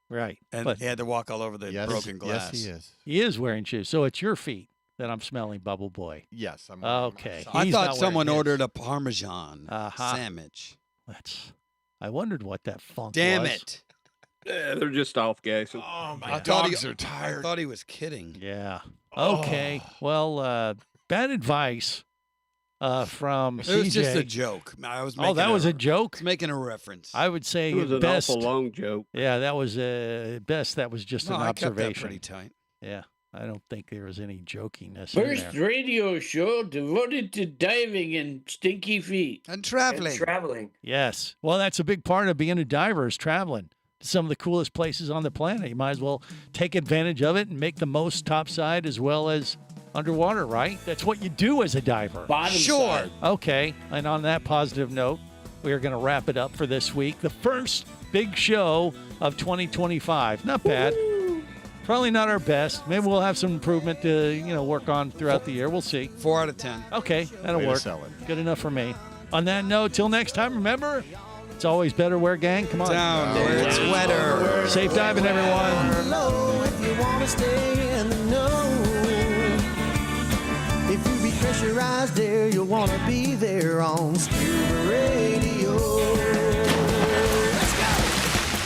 Right. And But he had to walk all over the broken glass. Yes, he is. he is wearing shoes. So it's your feet that I'm smelling, Bubble Boy. Yes, I'm. Okay. I He's thought not someone wearing his. ordered a Parmesan Uh-huh. sandwich. I wondered what that funk Damn was. it. Yeah, they're just off gassing. Oh, my I thought dogs he- are tired. I thought he was kidding. Yeah. Oh. Okay. Well, bad advice from It CJ. was just a joke. I was making that was a joke? I was making a reference. I would say It was an best. awful long joke. Yeah, that was best. That was just No, an I kept that observation. pretty tight. Yeah, I don't think there was any jokiness in First there. radio show devoted to diving and stinky feet. And traveling. Traveling. Yes. Well, that's a big part of being a diver is traveling to some of the coolest places on the planet. You might as well take advantage of it and make the most topside as well as underwater, right? That's what you do as a diver. Bottom side. Okay. And on that positive note, we are going to wrap it up for this week. The first big show of 2025. Not bad. Probably not our best. Maybe we'll have some improvement to, work on throughout the year. We'll see. 4 out of 10. Okay, that'll Way to work. sell it. Good enough for me. On that note, till next time, remember, it's always better wear gang. Come on. Down where it's wetter. Safe diving, everyone. Low if you want to stay in the know. If you be pressurized there, you'll want to be there on Scuba Radio. Let's go!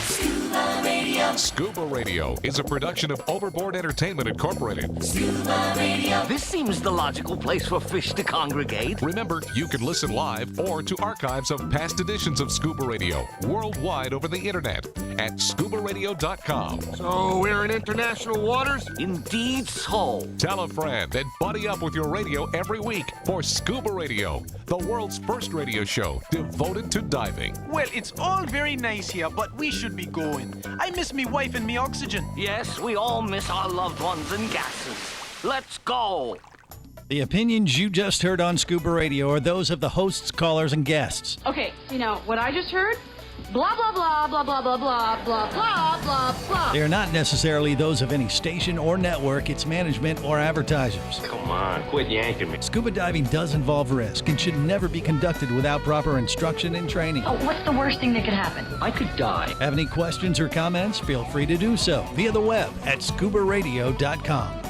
Scuba Radio. Scuba Radio is a production of Overboard Entertainment Incorporated. Scuba Radio. This seems the logical place for fish to congregate. Remember, you can listen live or to archives of past editions of Scuba Radio worldwide over the internet at ScubaRadio.com. So we're in international waters? Indeed so. Tell a friend and buddy up with your radio every week for Scuba Radio, the world's first radio show devoted to diving. Well, it's all very nice here, but we should be going. I miss me wife and me oxygen. Yes, we all miss our loved ones and gases. Let's go. The opinions you just heard on Scuba Radio are those of the hosts, callers, and guests. Okay, what I just heard? Blah, blah, blah, blah, blah, blah, blah, blah, blah, blah, blah. They are not necessarily those of any station or network, its management, or advertisers. Come on, quit yanking me. Scuba diving does involve risk and should never be conducted without proper instruction and training. Oh, what's the worst thing that could happen? I could die. Have any questions or comments? Feel free to do so via the web at ScubaRadio.com.